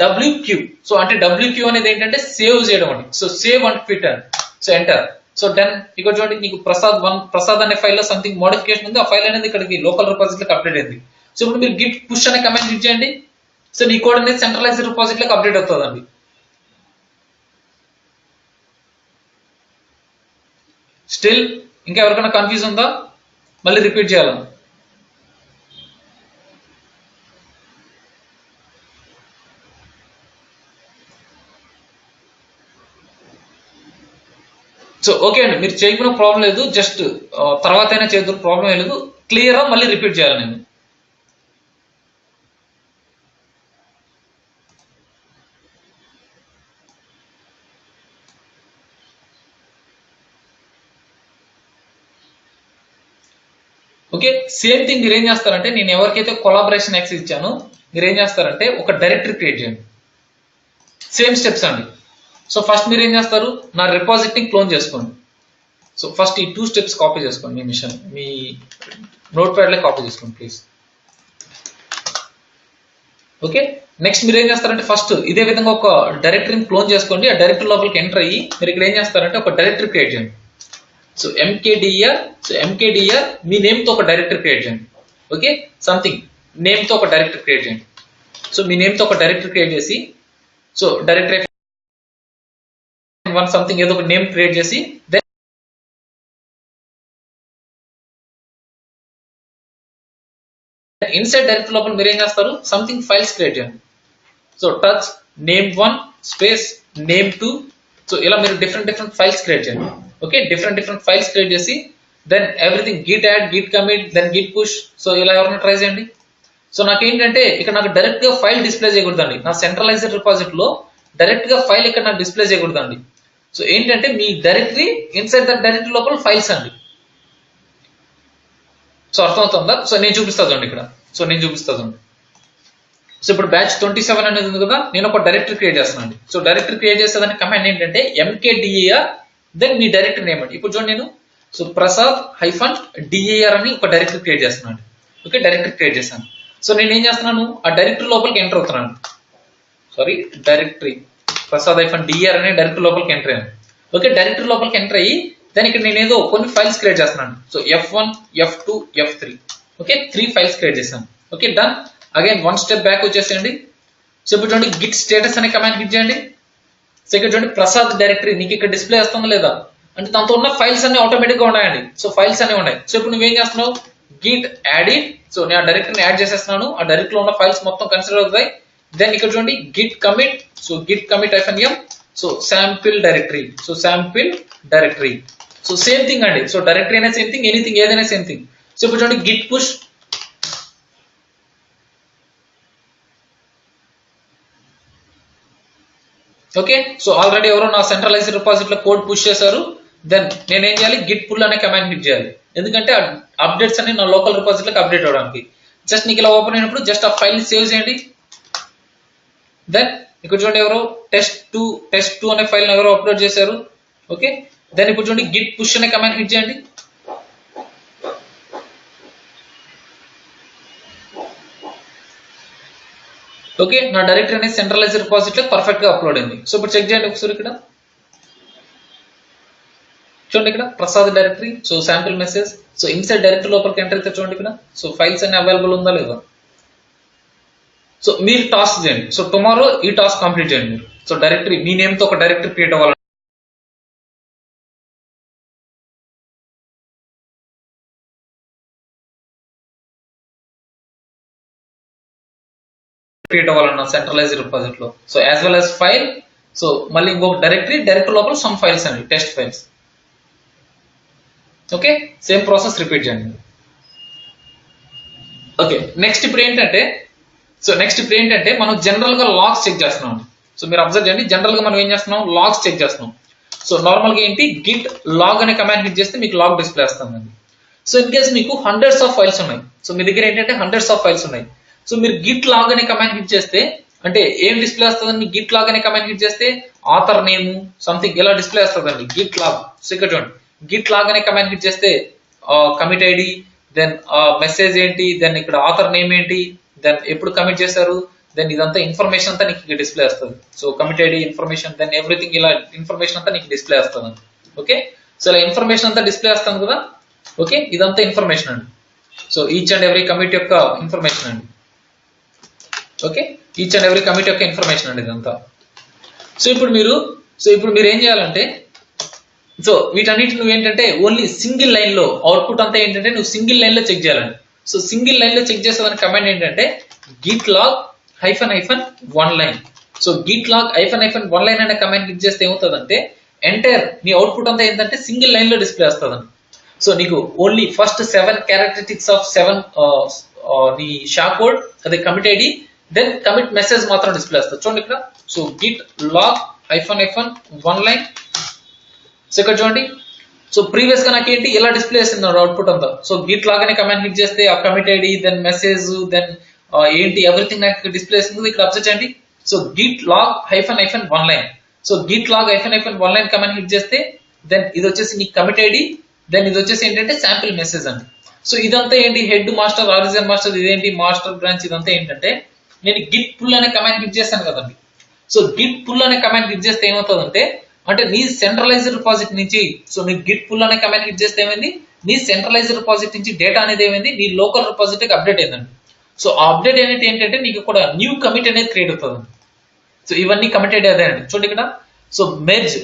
WQ, సో అంటే WQ అనేది ఏంటంటే సేవ్ చేయడం అండి. సో సేవ్ అండ్ క్విట్ అండి. So enter. సో దెన్ ఇక్కడ చూడండి నీకు ప్రసాద్ అనే ఫైల్ లో సంథింగ్ మోడిఫికేషన్ ఉంది, ఆ ఫైల్ అనేది ఇక్కడికి లోకల్ డిపాజిట్ లకు అప్డేట్ అయింది. సో ఇప్పుడు మీరు గిట్ పుష్ అనే కమాండ్ హిట్ చేయండి. సో నీ కోడ్ అనేది సెంట్రలైజ్డ్ డిపాజిట్ లకు అప్డేట్ అవుతుందండి. స్టిల్ ఇంకా ఎవరికైనా కన్ఫ్యూజ్ ఉందా, మళ్ళీ రిపీట్ చేయాలా? సో ఓకే అండి, మీరు చేయకుండా ప్రాబ్లం లేదు, జస్ట్ తర్వాత అయినా చేద్దరు, ప్రాబ్లం ఏం లేదు. క్లియరా, మళ్ళీ రిపీట్ చేయాలి నేను. ఓకే, సేమ్ థింగ్ మీరు ఏం చేస్తారంటే, నేను ఎవరికైతే కొలాబరేషన్ యాక్సెస్ ఇచ్చానో మీరు ఏం చేస్తారంటే ఒక డైరెక్టరీ క్రియేట్ చేయండి. సేమ్ స్టెప్స్ అండి. సో ఫస్ట్ మీరు ఏం చేస్తారు, నా రిపాజిట్ ని క్లోన్ చేసుకోండి. సో ఫస్ట్ ఈ 2 స్టెప్స్ కాపీ చేసుకోండి, మీ నోట్ ప్యాడ్ లో కాపీ చేసుకోండి ప్లీజ్. ఓకే, నెక్స్ట్ మీరు ఏం చేస్తారంటే ఫస్ట్ ఇదే విధంగా ఒక డైరెక్టరీని క్లోన్ చేసుకోండి. ఆ డైరెక్టరీ లోపలికి ఎంటర్ అయ్యి మీరు ఇక్కడ ఏం చేస్తారంటే ఒక డైరెక్టరీ క్రియేట్ చేయండి. సో MKDR మీ నేమ్ తో ఒక డైరెక్టరీ క్రియేట్ చేయండి. ఓకే, సంథింగ్ నేమ్ తో ఒక డైరెక్టరీ క్రియేట్ చేయండి. సో మీ నేమ్ తో ఒక డైరెక్టరీ క్రియేట్ చేసి, సో డైరెక్టరీ వన్ సంథింగ్ ఏదో ఒక నేమ్ క్రియేట్ చేసి దెన్ ఇన్సైడ్ డైరెక్టరీ లోపల మీరు ఏం చేస్తారు, సంథింగ్ ఫైల్స్ క్రియేట్ చేయండి. So touch name1 space name2, so ఇలా మీరు డిఫరెంట్ ఫైల్స్ క్రియేట్ చేయండి. ఓకే, డిఫరెంట్ ఫైల్స్ క్రియేట్ చేసి then everything git add, git commit, then git push. So ఇలా ఎవరైనా ట్రై చేయండి. సో నాకేంటంటే ఇక్కడ నాకు డైరెక్ట్ గా ఫైల్ డిస్ప్లే చేయకూడదండి. నా సెంట్రలైజ్డ్ డిపాజిట్ లో డైరెక్ట్ గా ఫైల్ ఇక్కడ నాకు డిస్ప్లే చేయకూడదండి. సో ఏంటంటే మీ డైరెక్టరీ ఇన్సైడ్ ద డైరెక్టరీ లోపల ఫైల్స్ అండి. సో అర్థమవుతుందా? సో నేను చూపిస్తా చూడండి ఇక్కడ. సో నేను చూపిస్తా చూడండి. సో ఇప్పుడు బ్యాచ్ 27 అనేది ఉంది కదా, నేను ఒక డైరెక్టరీ క్రియేట్ చేస్తున్నాను. సో డైరెక్టరీ క్రియేట్ చేసేదాని కమాండ్ ఏంటంటే MKDAR దెన్ మీ డైరెక్టరీ నేమ్ అండి. ఇప్పుడు చూడండి నేను సో Prasad-DAR అని ఒక డైరెక్టరీ క్రియేట్ చేస్తున్నాను. ఓకే, డైరెక్టరీ క్రియేట్ చేశాను. సో నేను ఏం చేస్తున్నాను, ఆ డైరెక్టరీ లోపలికి ఎంటర్ అవుతున్నాను. సారీ, డైరెక్టరీ Prasad-DAR అనే డైరెక్టరీ లోపలికి ఎంటర్ అయ్యాను. ఓకే, డైరెక్టరీ లోపలికి ఎంటర్ అయ్యి దాని ఇక్కడ నేను ఏదో కొన్ని ఫైల్స్ క్రియేట్ చేస్తున్నాను. So F1, F2, F3. Okay, 3 files create చేశాను. Okay, done. Again 1 step back వచ్చేసేయండి. సో ఇప్పుడు చూడండి గిట్ స్టేటస్ అనే కమాండ్ హిట్ చేయండి. సో ఇక్కడ చూడండి ప్రసాద్ డైరెక్టరీ నీకు ఇక్కడ డిస్ప్లే వస్తుందా లేదా అంటే దాంతో ఉన్న ఫైల్స్ అన్ని ఆటోమేటిక్ గా ఉన్నాయండి. సో ఫైల్స్ అన్ని ఉన్నాయి. సో ఇప్పుడు నువ్వేం చేస్తున్నావు, గిట్ యాడ్ ఇట్. సో నేను ఆ డైరెక్టరీని యాడ్ చేసేస్తున్నాను. ఆ డైరెక్టరీ లో ఉన్న ఫైల్స్ మొత్తం కన్సిడర్ అవుతాయి. దెన్ ఇక్కడ చూడండి Git commit. So git commit -m. So sample directory. So sample directory. So same thing అండి. సో డైరెక్టరీ అయినా సేమ్ థింగ్, ఎనీథింగ్ ఏదైనా సేమ్ థింగ్. సో ఇప్పుడు చూడండి Git push. Okay, so already ఎవరో నా సెంట్రలైజ్డ్ డిపాజిట్ లో కోడ్ పుష్ చేశారు. Then నేనేం చేయాలి, గిట్ పుల్ అనే కమాండ్ హిట్ చేయాలి. ఎందుకంటే అప్డేట్స్ అన్ని నా లోకల్ డిపాజిట్ లకు అప్డేట్ అవడానికి. జస్ట్ నీకు ఇలా ఓపెన్ అయినప్పుడు జస్ట్ ఆ ఫైల్ సేవ్ చేయండి. దెన్ ఇక్కడ చూడండి ఎవరో టెస్ట్ 2 అనే ఫైల్ ఎవరో అప్లోడ్ చేశారు. ఓకే, దెన్ ఇప్పుడు చూడండి గిట్ పుష్ అనే కమాండ్ హిట్ చేయండి. ఓకే, నా డైరెక్టరీ అనేది సెంట్రలైజ్డ్ డిపాజిట్ లో పర్ఫెక్ట్ గా అప్లోడ్ అయింది. సో ఇప్పుడు చెక్ చేయండి ఒకసారి ఇక్కడ చూడండి, ఇక్కడ Prasad directory. So sample message. So inside directory లోపలికి ఎంటర్ అయితే చూడండి ఇక్కడ. సో ఫైల్స్ అన్ని అవైలబుల్ ఉందా లేదా. సో మీరు టాస్క్ చేయండి. సో టుమారో ఈ టాస్క్ కంప్లీట్ చేయండి మీరు. సో డైరెక్టరీ మీ నేమ్ తో ఒక డైరెక్టరీ క్రియేట్ అవ్వాలి. క్రియేట్ అవ్వాలన్న సెంట్రలైజ్డ్ డిపాజిట్ లో. So as well as file. So మళ్ళీ ఇంకొక డైరెక్టరీ లోపల సమ్ ఫైల్స్ అండి, test files. Okay, same process repeat చేయండి. ఓకే, నెక్స్ట్ ఇప్పుడు ఏంటంటే మనం జనరల్ గా లాగ్స్ చెక్ చేస్తున్నాం. సో మీరు అబ్జర్వ్ చేయండి, జనరల్ గా మనం ఏం చేస్తున్నాం, లాగ్స్ చెక్ చేస్తున్నాం. సో నార్మల్ గా ఏంటి, గిట్ లాగ్ అనే కమాండ్ హిట్ చేస్తే మీకు లాగ్ డిస్ప్లే వస్తుందండి. సో ఇన్ కేస్ మీకు హండ్రెడ్స్ ఆఫ్ ఫైల్స్ ఉన్నాయి, సో మీ దగ్గర ఏంటంటే హండ్రెడ్స్ ఆఫ్ ఫైల్స్ ఉన్నాయి, సో మీరు గిట్ లాగ్ అనే కమాండ్ హిట్ చేస్తే అంటే ఏం డిస్ప్లే వస్తుందండి, గిట్ లాగ్ అనే కమాండ్ హిట్ చేస్తే ఆథర్ నేమ్ సంథింగ్ ఇలా డిస్ప్లే వస్తుందండి గిట్ లాగ్. సో ఇక్కడ చూడండి, గిట్ లాగ్ అనే కమాండ్ హిట్ చేస్తే కమిట్ ఐడి, దెన్ మెసేజ్ ఏంటి, దెన్ ఇక్కడ ఆథర్ నేమ్ ఏంటి, దెన్ ఎప్పుడు కమిట్ చేశారు, దెన్ ఇదంతా ఇన్ఫర్మేషన్ అంతా నీకు డిస్ప్లే వస్తుంది. So commit ID information, then everything ఇలా ఇన్ఫర్మేషన్ అంతా నీకు డిస్ప్లే వస్తుంది. ఓకే, సో ఇలా ఇన్ఫర్మేషన్ అంతా డిస్ప్లే వస్తుంది కదా. ఓకే, ఇదంతా ఇన్ఫర్మేషన్ అండి. So each and every commit యొక్క ఇన్ఫర్మేషన్ అండి. Okay, each and every commit యొక్క ఇన్ఫర్మేషన్ అండి ఇదంతా. సో ఇప్పుడు మీరు ఏం చేయాలంటే, సో వీటన్నిటి నువ్వు ఏంటంటే ఓన్లీ సింగిల్ లైన్ లో అవుట్పుట్ అంతా ఏంటంటే నువ్వు సింగిల్ లైన్ లో చెక్ చేయాలండి. సో సింగిల్ లైన్ లో చెక్ చేసేదాని కమాండ్ ఏంటంటే git log -1 line. So git log -1 line అనే కమాండ్ క్లిక్ చేస్తే ఏమవుతుందంటే ఎంటైర్ నీ అవుట్పుట్ అంతా ఏంటంటే సింగిల్ లైన్ లో డిస్ప్లే వస్తుందండి. సో నీకు ఓన్లీ ఫస్ట్ 7 క్యారెక్టరిస్టిక్స్ ఆఫ్ 7 నీ షా కోడ్, అదే commit ID, then commit message మాత్రం డిస్ప్లే వస్తుంది. చూడండి ఇక్కడ, so git log -1 line. So ఇక్కడ చూడండి, సో ప్రీవియస్ గా నాకేంటి ఇలా డిస్ప్లే చేస్తుంది అవుట్పుట్ అంతా. సో గిట్ లాగ్ అనే కమాండ్ క్లిక్ చేస్తే ఆ commit ID, then message, then ఏంటి ఎవ్రీథింగ్ నాకు డిస్ప్లే చేస్తుంది. ఇక్కడ అబ్జర్వ్ చేయండి, so git log -1 line. So git log -1 line command click చేస్తే దెన్ ఇది వచ్చేసి నీ కమిట్ ఐడి, దెన్ ఇది వచ్చేసి ఏంటంటే శాంపిల్ మెసేజ్ అండి. సో ఇదంతా ఏంటి, హెడ్ మాస్టర్, ఆరిజిన్ మాస్టర్, ఇదేంటి మాస్టర్ బ్రాంచ్, ఇదంతా ఏంటంటే నేను గిట్ పుల్ అనే కమాండ్ క్లిక్ చేస్తాను కదండి. సో గిట్ పుల్ అనే కమాండ్ క్లిక్ చేస్తే ఏమవుతుందంటే అంటే నీ సెంట్రలైజ్డ్ రిపాజిటరీ నుంచి, సో నీ గిట్ పుల్ అనే కమాండ్ క్లిక్ చేస్తే ఏమైంది, నీ సెంట్రలైజ్డ్ రిపాజిటరీ నుంచి డేటా అనేది ఏమైంది నీ లోకల్ రిపాజిటరీకి అప్డేట్ అయిందండి. సో ఆ అప్డేట్ అనేది ఏంటంటే నీకు కూడా న్యూ కమిట్ అనేది క్రియేట్ అవుతుంది. సో ఇవన్నీ కమిటెడ్ అదే అండి. చూడండి ఇక్కడ, so merge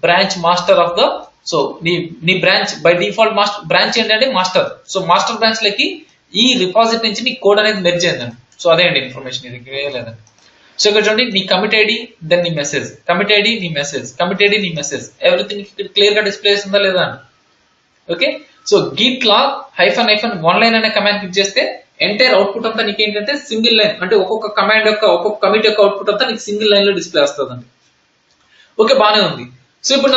branch master of the, so నీ branch by default master branch ఏంటంటే మాస్టర్. సో మాస్టర్ బ్రాంచ్ లకి ఈ రిపాజిటరీ నుంచి నీ కోడ్ అనేది మెర్జ్ అయిందండి. సో అదే అండి ఇన్ఫర్మేషన్, ఇది లేదండి. సో ఇక్కడ చూడండి, నీ కమిట్ ఐడి, దెన్ నీ మెసేజ్, కమిట్ ఐడి, నీ మెసేజ్, కమిట్ ఐడి, నీ మెసేజ్, ఎవ్రీథింగ్ క్లియర్ గా డిస్ప్లే చేస్తుందా లేదా అండి. Okay, so git log -1 line అనే కమాండ్ క్లిక్ చేస్తే ఎంటైర్ అవుట్పుట్ అంతా నీకు ఏంటంటే సింగిల్ లైన్, అంటే ఒక్కొక్క కమాండ్ యొక్క ఒక్కొక్క కమిట్ యొక్క అవుట్పుట్ అంతా నీకు సింగిల్ లైన్ లో డిస్ప్లే వస్తుందండి. ఓకే, బాగానే ఉంది. సో ఇప్పుడు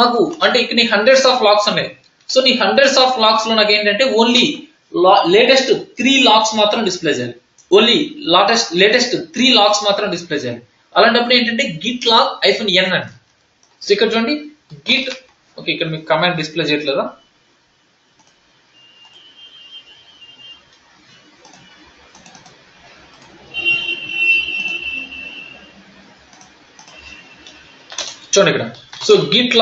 నాకు అంటే ఇక్కడ నీ హండ్రెడ్స్ ఆఫ్ లాగ్స్ ఉన్నాయి. సో నీ హండ్రెడ్స్ ఆఫ్ లాగ్స్ లో నాకు ఏంటంటే ఓన్లీ లేటెస్ట్ 3 లాగ్స్ మాత్రం డిస్ప్లే చేయాలి. ఓన్లీ లేటెస్ట్ 3 లాగ్స్ మాత్రం డిస్ప్లే చేయాలి. అలాంటప్పుడు ఏంటంటే గిట్ లాగ్ -n అండి. సో ఇక్కడ చూడండి గిట్, ఓకే ఇక్కడ మీకు కమాండ్ డిస్ప్లే చేయట్లేదా, చూడండి ఇక్కడ, సో గిట్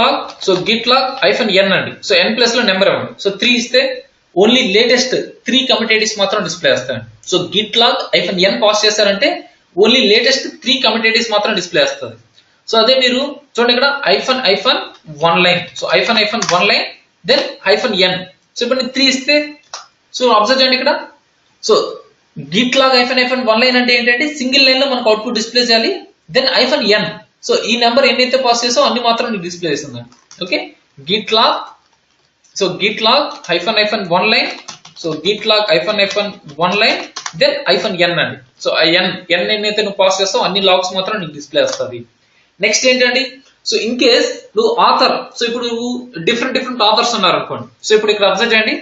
లాగ్ -n అండి. సో n ప్లస్ లో నెంబర్ ఇవ్వండి. సో 3 ఇస్తే ఓన్లీ లేటెస్ట్ 3 కమిట్ ఐడీస్ మాత్రం డిస్ప్లే వస్తాయండి. So git log -n pass చేశారంటే ఓన్లీ లేటెస్ట్ 3 కమిట్ ఐడీస్ మాత్రం డిస్ప్లే వస్తుంది. సో అదే మీరు చూడండి ఇక్కడ -1 line. So -1 line, then -n. So ఇప్పుడు నేను 3 ఇస్తే, సో అబ్జర్వ్ చేయండి ఇక్కడ, సో గిట్ లాగ్ -1 లైన్ అంటే ఏంటంటే సింగిల్ లైన్ లో మనకు అవుట్పుట్ డిస్ప్లే చేయాలి, దెన్ -n. సో ఈ నెంబర్ ఎన్నైతే పాస్ చేసావు అన్ని మాత్రం నీకు డిస్ప్లే చేస్తుంది. Okay, git log, so git log -1 line, so git log -1 line, then -n అండి. సో n ఎన్నైతే నువ్వు పాస్ చేస్తావు అన్ని లాగ్స్ మాత్రం నీకు డిస్ప్లే వస్తుంది. నెక్స్ట్ ఏంటండి, సో ఇన్ కేస్ నువ్వు ఆథర్, సో ఇప్పుడు నువ్వు డిఫరెంట్ ఆథర్స్ ఉన్నారు అనుకోండి. సో ఇప్పుడు ఇక్కడ అబ్జర్వ్ చేయండి,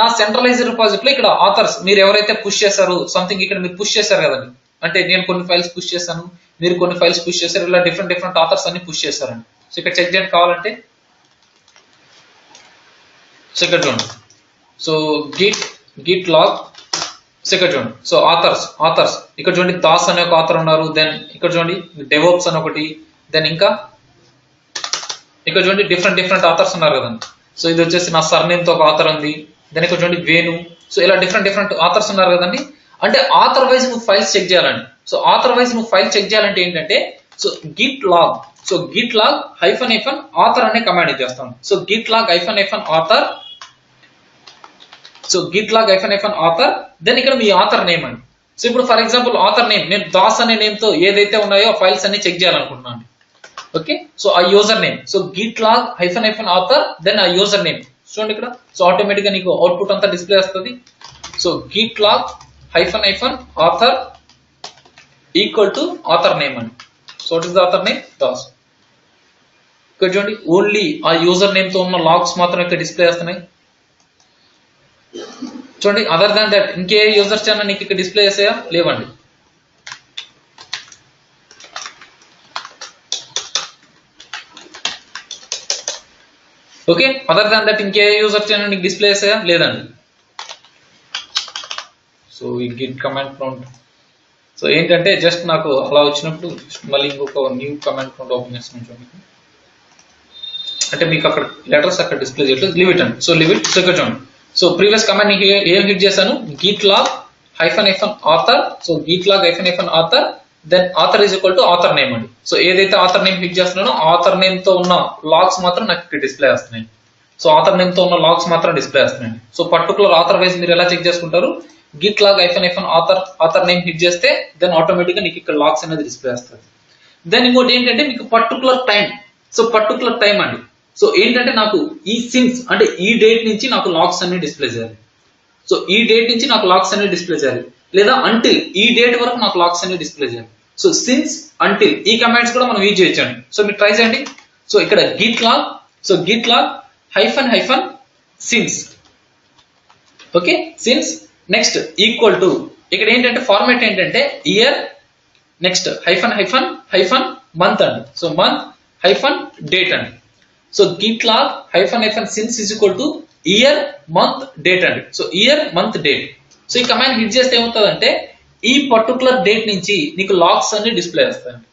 నా సెంట్రలైజ్డ్ రిపాజిటరీలో ఇక్కడ ఆథర్స్ మీరు ఎవరైతే పుష్ చేశారు సంథింగ్, ఇక్కడ మీరు పుష్ చేశారు కదండి, అంటే నేను కొన్ని ఫైల్స్ పుష్ చేశాను, మీరు కొన్ని ఫైల్స్ పుష్ చేశారు, ఇలా డిఫరెంట్ ఆథర్స్ అన్ని పుష్ చేశారండి. సో ఇక్కడ చెక్ చేయండి కావాలంటే, సో ఇక్కడ చూడండి, సో గిట్ లాగ్, సో ఇక్కడ చూడండి, సో ఆథర్స్ ఇక్కడ చూడండి, దాస్ అనే ఒక ఆథర్ ఉన్నారు, దెన్ ఇక్కడ చూడండి డెవోప్స్ అని ఒకటి, దెన్ ఇంకా ఇక్కడ చూడండి డిఫరెంట్ ఆథర్స్ ఉన్నారు కదండి. సో ఇది వచ్చేసి నా సర్నేమ్ తో ఒక ఆథర్ ఉంది, దెన్ ఇక్కడ చూడండి వేణు. సో ఇలా డిఫరెంట్ ఆథర్స్ ఉన్నారు కదండి. అంటే ఆథర్ వైజ్ నువ్వు ఫైల్స్ చెక్ చేయాలండి. సో ఆథర్ వైజ్ నువ్వు ఫైల్ చెక్ చేయాలంటే ఏంటంటే, so git log -n author అనే కమాండ్ ఇచ్చేస్తాను. So git log -n author, so git log -n author, then ఇక్కడ మీ ఆథర్ నేమ్ అండి. సో ఇప్పుడు ఫర్ ఎగ్జాంపుల్ ఆథర్ నేమ్ నేను దాస్ అనే నేమ్ తో ఏదైతే ఉన్నాయో ఆ ఫైల్స్ అన్ని చెక్ చేయాలనుకుంటున్నాను. ఓకే, సో ఆ user name, so git log -n author, then ఆ యూజర్ నేమ్ చూడండి ఇక్కడ. సో ఆటోమేటిక్ గా నీకు అవుట్పుట్ అంతా డిస్ప్లే వస్తుంది. So git log -n author equal to author name అండి. So what is the author name? Das. ఇక్కడ చూడండి ఓన్లీ ఆ యూజర్ నేమ్ తో ఉన్న లాగ్స్ మాత్రం ఇక్కడ డిస్ప్లే చేస్తున్నాయి. చూడండి అదర్ దాన్ దట్ ఇంకే యూజర్స్ అన్న నీకు ఇక్కడ డిస్ప్లే చేసాయా? లేవండి. ఓకే, అదర్ దాన్ దట్ ఇంకే యూజర్స్ అన్న నీకు డిస్ప్లే చేసాయా? లేదండి. సో ఈ గిట్ కమాండ్ ప్రాంప్ట్ సో ఏంటంటే జస్ట్ నాకు అలా వచ్చినప్పుడు మళ్ళీ ఇంకొక న్యూ కమాండ్ ప్రాంప్ట్ ఓపెన్ చేస్తున్నాను చూడండి. అంటే మీకు అక్కడ లెటర్స్ అక్కడ డిస్ప్లే చేయట్లేదు, లీవ్ ఇట్ అండి. So leave it. సో ఇక్కడ చూడండి. సో ప్రీవియస్ కమాండ్ నీకు ఏం హిట్ చేశాను? Git log -- author. So git log - author, then author is equal to author name అండి. సో ఏదైతే ఆథర్ నేమ్ హిట్ చేస్తున్నానో ఆథర్ నేమ్ తో ఉన్న లాగ్స్ మాత్రం నాకు ఇక్కడ డిస్ప్లే వస్తున్నాయి. సో ఆథర్ నేమ్ తో ఉన్న లాగ్స్ మాత్రం డిస్ప్లే వస్తున్నాయి. సో పర్టికులర్ ఆథర్ వైజ్ మీరు ఎలా చెక్ చేసుకుంటారు? Git log - author name hit చేస్తే దెన్ ఆటోమేటిక్ గా నీకు ఇక్కడ లాగ్స్ అనేది డిస్ప్లే వస్తుంది. దెన్ ఇంకోటి ఏంటంటే మీకు particular time. So particular time అండి. సో ఏంటంటే నాకు ఈ సిన్స్ అంటే ఈ డేట్ నుంచి నాకు లాగ్స్ అన్ని డిస్ప్లే చేయాలి. సో ఈ డేట్ నుంచి నాకు లాగ్స్ అన్ని డిస్ప్లే చేయాలి, లేదా అంటిల్ ఈ డేట్ వరకు నాకు లాగ్స్ అన్ని డిస్ప్లే చేయాలి. సో సిన్స్, అంటిల్ ఈ కమాండ్స్ కూడా మనం యూజ్ చేయొచ్చండి. సో మీరు ట్రై చేయండి. సో ఇక్కడ git log, so git log -since. Okay, since next equal to ఇక్కడ ఏంటంటే ఫార్మాట్ ఏంటంటే ఇయర్ నెక్స్ట్ -మంత్ అండి. సో మంత్ -డేట్ అండి. So git log -since is equal to year month date అండి. So year month date. So ఈ command hit చేస్తే ఏమవుతుందంటే ఈ పర్టికులర్ డేట్ నుంచి నీకు లాగ్స్ అన్ని డిస్ప్లే చేస్తాయండి.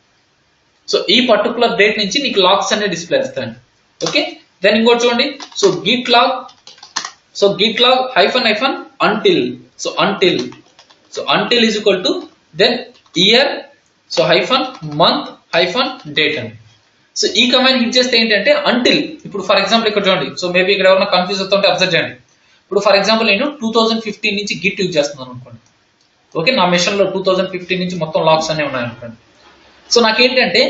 సో ఈ పర్టికులర్ డేట్ నుంచి నీకు లాగ్స్ అన్ని డిస్ప్లే చేస్తాయండి. ఓకే, దెన్ ఇంకోటి చూడండి. So git log -until. So until is equal to then year so -month -date అండి. సో ఈ కమాండ్ హిట్ చేస్తే ఏంటంటే అంటిల్ ఇప్పుడు ఫర్ ఎగ్జాంపుల్ ఇక్కడ చూడండి. సో మేబీ ఇక్కడ ఎవరైనా కన్ఫ్యూజ్ అవుతుంటే అబ్జర్వ్ చేయండి. ఇప్పుడు ఫర్ ఎగ్జాంపుల్ నేను 2015 నుంచి గిట్ యూజ్ చేస్తున్నాను అనుకోండి. ఓకే, నా మిషన్ లో 2015 నుంచి మొత్తం లాగ్స్ అనే ఉన్నాయి అనుకోండి. సో నాకేంటంటే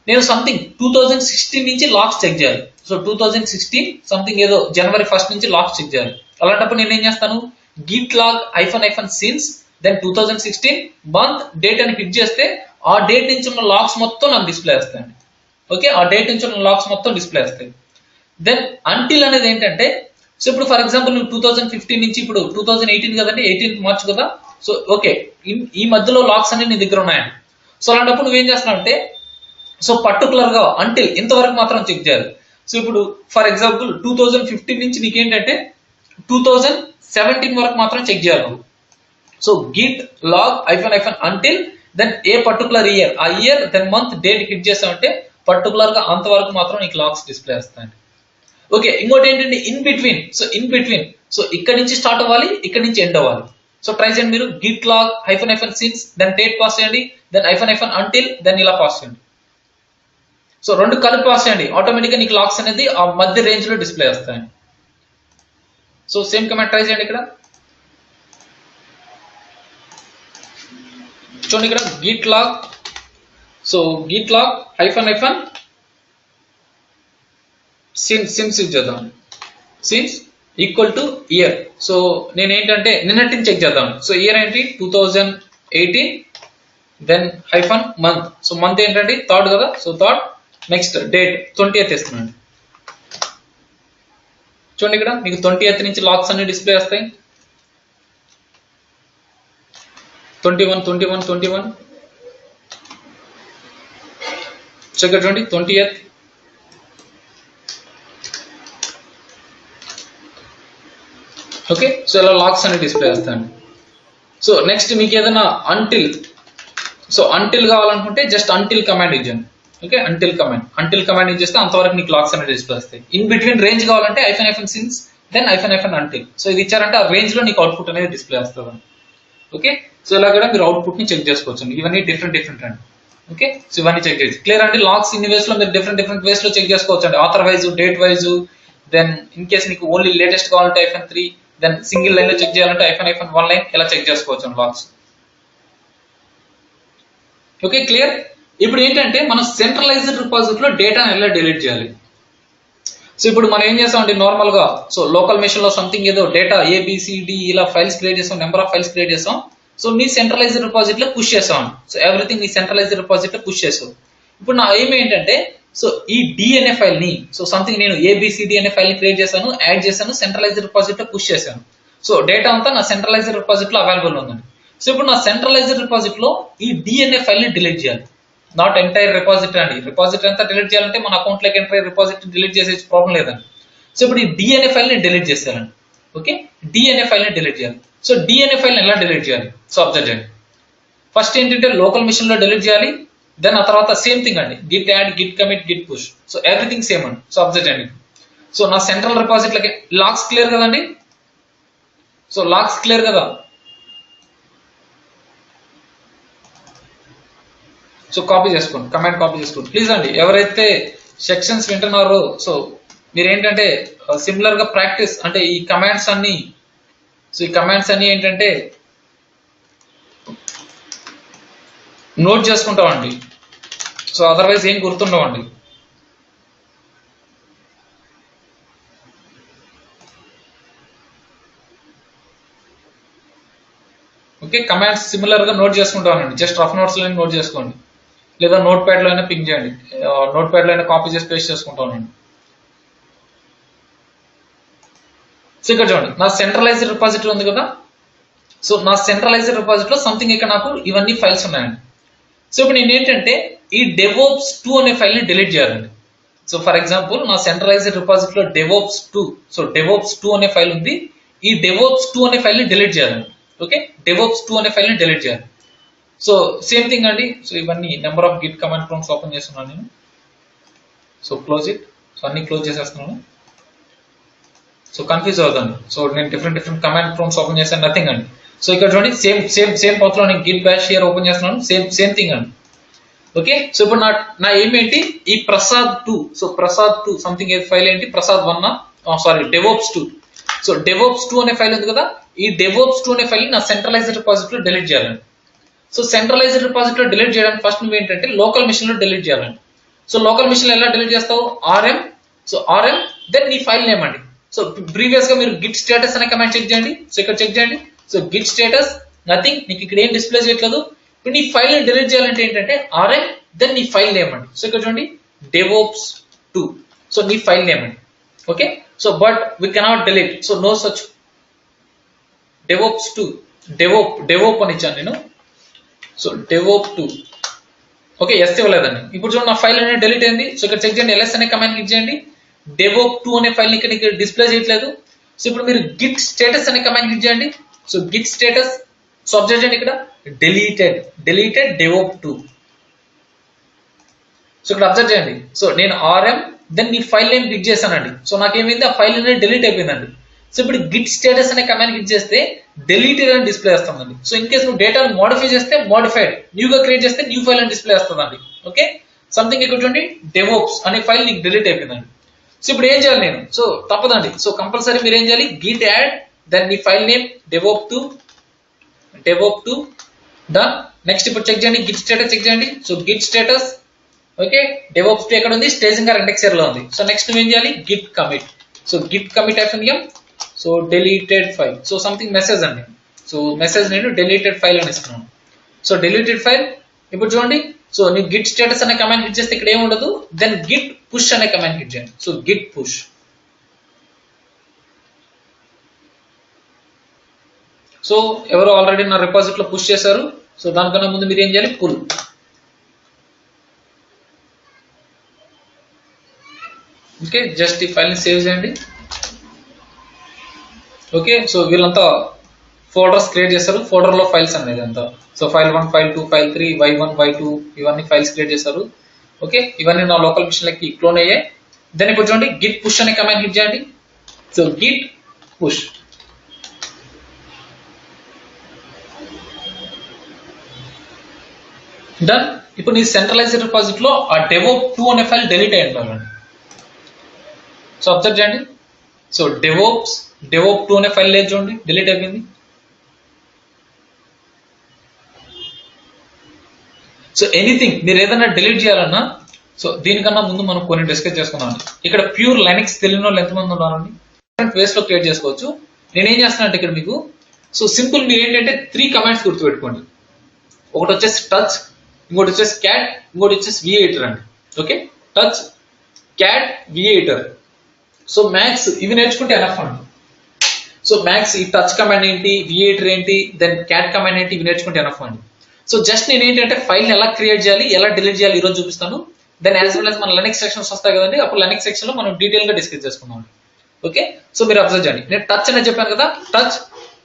నేను సంథింగ్ 2016 నుంచి లాగ్స్ చెక్ చేయాలి. సో 2016 సంథింగ్ ఏదో జనవరి 1 నుంచి లాగ్స్ చెక్ చేయాలి. అలాంటప్పుడు నేను ఏం చేస్తాను? Git log -since then 2016 month date అని హిట్ చేస్తే ఆ డేట్ నుంచి ఉన్న లాగ్స్ మొత్తం నాకు డిస్ప్లే చేస్తాయండి. ఓకే, ఆ డేట్ నుంచి ఉన్న లాగ్స్ మొత్తం డిస్ప్లే చేస్తాయి. దెన్ అంటిల్ అనేది ఏంటంటే సో ఇప్పుడు ఫర్ ఎగ్జాంపుల్ నువ్వు 2015 నుంచి ఇప్పుడు 2018 కదండి, 18 మార్చ్ కదా. సో ఓకే, ఈ మధ్యలో లాగ్స్ అన్ని నీ దగ్గర ఉన్నాయండి. సో అలాంటప్పుడు నువ్వేం చేస్తున్నావు అంటే సో పర్టికులర్ గా అంటిల్ ఇంతవరకు మాత్రం చెక్ చేయాలి. సో ఇప్పుడు ఫర్ ఎగ్జాంపుల్ 2015 నుంచి నీకేంటంటే 2017 వరకు మాత్రం చెక్ చేయాలి నువ్వు. So git log -until then a particular year, ఆ year then month date hit చేసామంటే పర్టికులర్ గా అంతవరకు మాత్రం నీకు లాగ్స్ డిస్ప్లే వస్తాయండి. ఓకే, ఇంకోటి ఏంటంటే ఇన్ బిట్వీన్. సో ఇక్కడ నుంచి స్టార్ట్ అవ్వాలి, ఇక్కడ నుంచి ఎండ్ అవ్వాలి. సో ట్రై చేయండి మీరు. Git log -since then date pass చేయండి, దెన్ -అంటిల్ దెన్ ఇలా పాస్ చేయండి. సో రెండు కలిపి పాస్ చేయండి, ఆటోమేటిక్ గా నీకు లాగ్స్ అనేది ఆ మధ్య రేంజ్ లో డిస్ప్లే వస్తాయండి. సో సేమ్ కమాండ్ ట్రై చేయండి. ఇక్కడ చూడండి, ఇక్కడ గిట్ లాగ్ -సిన్స్ యూజ్ చేద్దాం. Since equal to year. So నేను ఏంటంటే నిన్నటి నుంచి చెక్ చేద్దాం. సో ఇయర్ ఏంటి 2018 దెన్ -మంత్. సో మంత్ ఏంటంటే 3rd కదా. So 3rd next date 20th ఇస్తున్నాండి. చూడండి ఇక్కడ మీకు 20th నుంచి లాగ్స్ అన్ని డిస్ప్లే వస్తాయి. 21. సో ఇక్కడ చూడండి 20th. ఓకే, సో ఇలా లాగ్స్ అన్ని డిస్ప్లే చేస్తాను. సో నెక్స్ట్ మీకు ఏదైనా అంటిల్ కావాలనుకుంటే జస్ట్ అంటిల్ కమాండ్ ఇచ్చాను. ఓకే, అంటిల్ కమాండ్ యూజ్ చేస్తే అంతవరకు నీకు లాగ్స్ అనేది డిస్ప్లే వస్తాయి. ఇన్ బిట్వీన్ రేంజ్ కావాలంటే -సిన్స్ దెన్ -అంటిల్. సో ఇది ఇచ్చారంటే ఆ రేంజ్ లో నీకు అవుట్పుట్ అనేది డిస్ప్లే వస్తుంది. ఓకే, సో ఇలా కూడా మీరు అవుట్పుట్ ని చెక్ చేసుకోవచ్చు. ఇవన్నీ డిఫరెంట్ అండి. ఓకే, సో ఇవన్నీ చెక్ చేసి క్లియర్ అండి. లాగ్స్ ఇన్ని వేస్ లో మీరు డిఫరెంట్ వేస్ లో చెక్ చేసుకోవచ్చు అండి. Author wise, date wise, then in case నీకు ఓన్లీ లేటెస్ట్ కావాలంటే -3 దెన్ సింగిల్ లైన్ లో చెక్ చేయాలంటే -1 లైన్ ఇలా చెక్ చేసుకోవచ్చు అండి లాగ్స్. Okay, clear. ఇప్పుడు ఏంటంటే మనం సెంట్రలైజ్డ్ రిపాజిటరీలో డేటాను ఎలా డిలీట్ చేయాలి. సో ఇప్పుడు మనం ఏం చేస్తామంటే నార్మల్ గా సో లోకల్ మెషిన్ లో సంథింగ్ ఏదో డేటా ABCD ఇలా ఫైల్స్ క్రియేట్ చేస్తాం, నెంబర్ ఆఫ్ ఫైల్స్ క్రియేట్ చేస్తాం. సో నీ సెంట్రలైజ్డ్ రిపాజిటరీలో పుష్ చేస్తాం. సో ఎవ్రీథింగ్ నీ సెంట్రలైజ్డ్ రిపాజిటరీలో పుష్ చేస్తావు. ఇప్పుడు నా ఎయిమ్ ఏంటంటే సో ఈ డి అనే ఫైల్ ని సో సంథింగ్ నేను ఏబిసిడి అనే ఫైల్ ని క్రియేట్ చేశాను, యాడ్ చేశాను, సెంట్రలైజ్డ్ రిపాజిటరీ పుష్ చేశాను. సో డేటా అంతా నా సెంట్రలైజ్డ్ రిపాజిటరీ లో అవైలబుల్ ఉందండి. సో ఇప్పుడు నా సెంట్రలైజ్డ్ రిపాజిటరీ లో ఈ డి అనే ఫైల్ ని డిలీట్ చేయాలి. నాట్ ఎంటైర్ రిపాజిటరీ అండి. రిపాజిటరీ అంతా డిలీట్ చేయాలంటే మన అకౌంట్ లోకి ఎంటర్ రిపాజిటరీ డిలీట్ చేసే ప్రాబ్లం లేదండి. సో ఇప్పుడు ఈ డి అనే ఫైల్ ని డిలీట్ చేసేయాలండి. ఓకే, డి అనే ఫైల్ ని డిలీట్ చేయాలి. సో డి అనే ఫైల్ ని ఎలా డిలీట్ చేయాలి? సో అబ్జర్వ్ చేయండి. ఫస్ట్ ఏంటంటే లోకల్ మిషన్ లో డిలీట్ చేయాలి. దెన్ ఆ తర్వాత సేమ్ థింగ్ అండి, Git add, git commit, Git push. So everything same అండి. సో అబ్జర్వ్ చేయండి. సో నా సెంట్రల్ రిపాజిటరీకి లాక్స్ క్లియర్ కదండి. సో లాక్స్ క్లియర్ కదా. సో కాపీ చేసుకోండి, కమాండ్ కాపీ చేసుకోండి ప్లీజ్ అండి. ఎవరైతే సెక్షన్స్ వింటున్నారో సో మీరేంటంటే సిమిలర్ గా ప్రాక్టీస్ అంటే ఈ కమాండ్స్ అన్ని ఏంటంటే నోట్ చేసుకుంటామండి. సో అదర్వైజ్ ఏం గుర్తుండవండి. ఓకే, కమాండ్స్ సిమిలర్ గా నోట్ చేసుకుంటామండి. జస్ట్ రఫ్ నోట్స్ లో నోట్ చేసుకోండి, లేదా నోట్ ప్యాడ్ లో అయినా పింక్ చేయండి, నోట్ ప్యాడ్ లో అయినా కాపీ చేసి పేస్ట్ చేసుకుంటానండి. సో ఇక్కడ చూడండి, నా సెంట్రలైజ్డ్ రిపాజిటరీ ఉంది కదా. సో నా సెంట్రలైజ్డ్ రిపాజిటరీలో సంథింగ్ ఇక్కడ నాకు ఇవన్నీ ఫైల్స్ ఉన్నాయండి. సో ఇప్పుడు నేను ఏంటంటే ఈ డెవోప్స్ 2 అనే ఫైల్ ని డిలీట్ చేయాలండి. సో ఫర్ ఎగ్జాంపుల్ నా సెంట్రలైజ్డ్ రిపాజిటరీలో డెవోప్స్ 2, సో డెవోప్స్ 2 అనే ఫైల్ ఉంది. ఈ డెవోప్స్ 2 అనే ఫైల్ ని డిలీట్ చేయాలండి. ఓకే, డెవోప్స్ 2 అనే ఫైల్ ని డిలీట్ చేయాలి. సో సేమ్ థింగ్ అండి. సో ఇవన్నీ number of Git command prompts open చేస్తున్నాను నేను. So close it. సో అన్ని క్లోజ్ చేసేస్తున్నాను. సో కన్ఫ్యూజ్ అవుతాను. సో నేను డిఫరెంట్ కమాండ్ ప్రాంప్ట్స్ ఓపెన్ చేశాను, నథింగ్ అండి. సో ఇక్కడ చూడండి సేమ్ పాత్ లో నేను గిట్ బ్యాష్ హియర్ ఓపెన్ చేస్తున్నాను, సేమ్ థింగ్ అండి. ఓకే, సో ఇప్పుడు నా ఏం ఏంటి, ఈ Prasad 2, so Prasad 2 something file ఏంటి, Prasad 1 sorry DevOps 2. So DevOps 2 అనే ఫైల్ ఉంది కదా. ఈ డెవోప్స్ 2 అనే ఫైల్ నా సెంట్రలైజ్డ్ రిపాజిటరీలో డిలీట్ చేయాలండి. సో సెంట్రలైజ్డ్ రిపాజిటరీలో డిలీట్ చేయడానికి ఫస్ట్ నువ్వు ఏంటంటే లోకల్ మిషన్ లో డిలీట్ చేయాలండి. సో లోకల్ మిషన్ లో ఎలా డిలీట్ చేస్తావు, ఆర్ఎం, సో ఆర్ఎం దెన్ నీ ఫైల్ నేమ్ అండి. సో ప్రీవియస్ గా మీరు గిట్ స్టేటస్ అనే కమాండ్ చెక్ చేయండి. సో ఇక్కడ చెక్ చేయండి. సో గిట్ స్టేటస్ నథింగ్, నీకు ఇక్కడ ఏం డిస్ప్లే చేయట్లేదు. ఇప్పుడు నీ ఫైల్ ని డిలీట్ చేయాలంటే ఏంటంటే ఆర్ఎం దెన్ నీ ఫైల్ నేమ్ అండి. సో ఇక్కడ చూడండి డెవోప్స్ 2, సో నీ ఫైల్ నేమ్ అండి. Okay, so but we cannot delete, so no such DevOps 2 DevOp అని ఇచ్చాను నేను. సో డెవోప్ 2 ఓకే, ఎస్ ఇవ్వలేదండి. ఇప్పుడు చూడండి నా ఫైల్ అనేది డిలీట్ అయింది. సో ఇక్కడ చెక్ చేయండి, ఎల్ఎస్ అనే కమాండ్ క్లిక్ చేయండి. డెవోప్ 2 అనే ఫైల్ ని ఇక్కడ డిస్ప్లే చేయట్లేదు. సో ఇప్పుడు మీరు గిట్ స్టేటస్ అనే కమాండ్ క్లిక్ చేయండి. So git status, so observe చేయండి ఇక్కడ డిలీటెడ్ డెవోప్ 2. సో ఇక్కడ అబ్జర్వ్ చేయండి. సో నేను ఆర్ఎం దెన్ మీ ఫైల్ నేమ్ క్లిక్ చేశానండి. సో నాకేమైంది, ఆ ఫైల్ అనేది డిలీట్ అయిపోయిందండి. సో ఇప్పుడు గిట్ స్టేటస్ అనే కమాండ్ క్లిక్ చేస్తే డిలీటెడ్ అని డిస్ప్లే వస్తుందండి. సో ఇన్ కేసు నువ్వు డేటాను మోడిఫై చేస్తే మోడిఫైడ్, న్యూగా క్రియేట్ చేస్తే న్యూ ఫైల్ అని డిస్ప్లే వస్తుందండి. ఓకే, సంథింగ్ ఇక్కడ చూడండి డెవోప్స్ అనే ఫైల్ నీకు డిలీట్ అయిపోయిందండి. సో ఇప్పుడు ఏం చేయాలి నేను, సో తప్పదండి. సో కంపల్సరీ మీరు ఏం చేయాలి, గిట్ యాడ్ దెన్ మీ ఫైల్ నేమ్ డెవోప్ 2 డన్. నెక్స్ట్ ఇప్పుడు చెక్ చేయండి, గిట్ స్టేటస్ చెక్ చేయండి. So git status okay, DevOps 2 ఎక్కడ ఉంది, స్టేజింగ్ ఆర్ ఇండెక్సర్ లో ఉంది. సో నెక్స్ట్ నువ్వు ఏం చేయాలి, git commit. So git commit FNM, so deleted file, so something message అండి. సో మెసేజ్ నేను డెలీటెడ్ ఫైల్ అని ఇస్తున్నాను. So deleted file. ఇప్పుడు చూడండి, సో నీ గిట్ స్టేటస్ అనే కమాండ్ క్లిక్ చేస్తే ఇక్కడ ఏమి ఉండదు. దెన్ గిట్ పుష్ అనే కమాండ్ క్లిక్ చేయండి. So git push. సో ఎవరో ఆల్రెడీ నా రిపాజిటరీలో పుష్ చేశారు. సో దానికన్నా ముందు మీరు ఏం చేయాలి, పుల్. ఓకే, జస్ట్ ఈ ఫైల్ ని సేవ్ చేయండి. ఓకే, సో వీళ్ళంతా ఫోల్డర్స్ క్రియేట్ చేశారు. ఫోల్డర్ లో ఫైల్స్ అనేది అంతా. So file 1, file 2, file 3, y1, y2 ఇవన్నీ ఫైల్స్ క్రియేట్ చేశారు. ఓకే, ఇవన్నీ నా లోకల్ మిషన్ లకి క్లోన్ అయ్యాయి. దెన్ ఇప్పుడు చూడండి గిట్ పుష్ అనే కమాండ్ క్లిక్ చేయండి. So git push. డన్. ఇప్పుడు నీ సెంట్రలైజ్డ్ రిపాజిటరీలో ఆ డెవోప్ 2 అనే ఫైల్ డిలీట్ అయి ఉండాలండి. సో అబ్జర్వ్ చేయండి. సో డెవోప్ 2 అనే ఫైల్ లేదు చూడండి, డిలీట్ అయిపోయింది. సో ఎనీథింగ్ మీరు ఏదైనా డిలీట్ చేయాలన్నా, సో దీనికన్నా ముందు మనం కొన్ని డిస్కస్ చేసుకున్నాం. ఇక్కడ ప్యూర్ లైనక్స్ తెలియని వాళ్ళు ఎంతమంది ఉన్నారండి, డిఫరెంట్ వేస్ లో క్రియేట్ చేసుకోవచ్చు. నేనేం చేస్తానంటే ఇక్కడ మీకు, సో సింపుల్ మీరు ఏంటంటే 3 కమాండ్స్ గుర్తుపెట్టుకోండి. ఒకటి వచ్చేసి టచ్, ఇంకోటి వచ్చేసి క్యాట్, ఇంకోటి వచ్చేసి V8 అండి. Okay, touch, cat, V8. So max ఇవి నేర్చుకుంటే ఎనఫ్ అండి. సో మ్యాక్స్ ఈ టచ్ కమాండ్ ఏంటి, V8 ఏంటి, దెన్ క్యాట్ కమాండ్ ఏంటి, ఇవి నేర్చుకుంటే ఎనఫ్ అండి. సో జస్ట్ నేను ఏంటంటే ఫైల్ ఎలా క్రియేట్ చేయాలి, ఎలా డిలీట్ చేయాలి ఈరోజు చూపిస్తాను. దెన్ యాజ్ వెల్ యాజ్ మన లెనిక్స్ సెక్షన్స్ వస్తాయి కదండి, అప్పుడు లెనిక్స్ సెక్షన్ లో మనం డీటెయిల్ గా డిస్కస్ చేసుకుందాం. ఓకే, సో మీరు అబ్జర్వ్ చేయండి, నేను టచ్ అనే చెప్పాను కదా.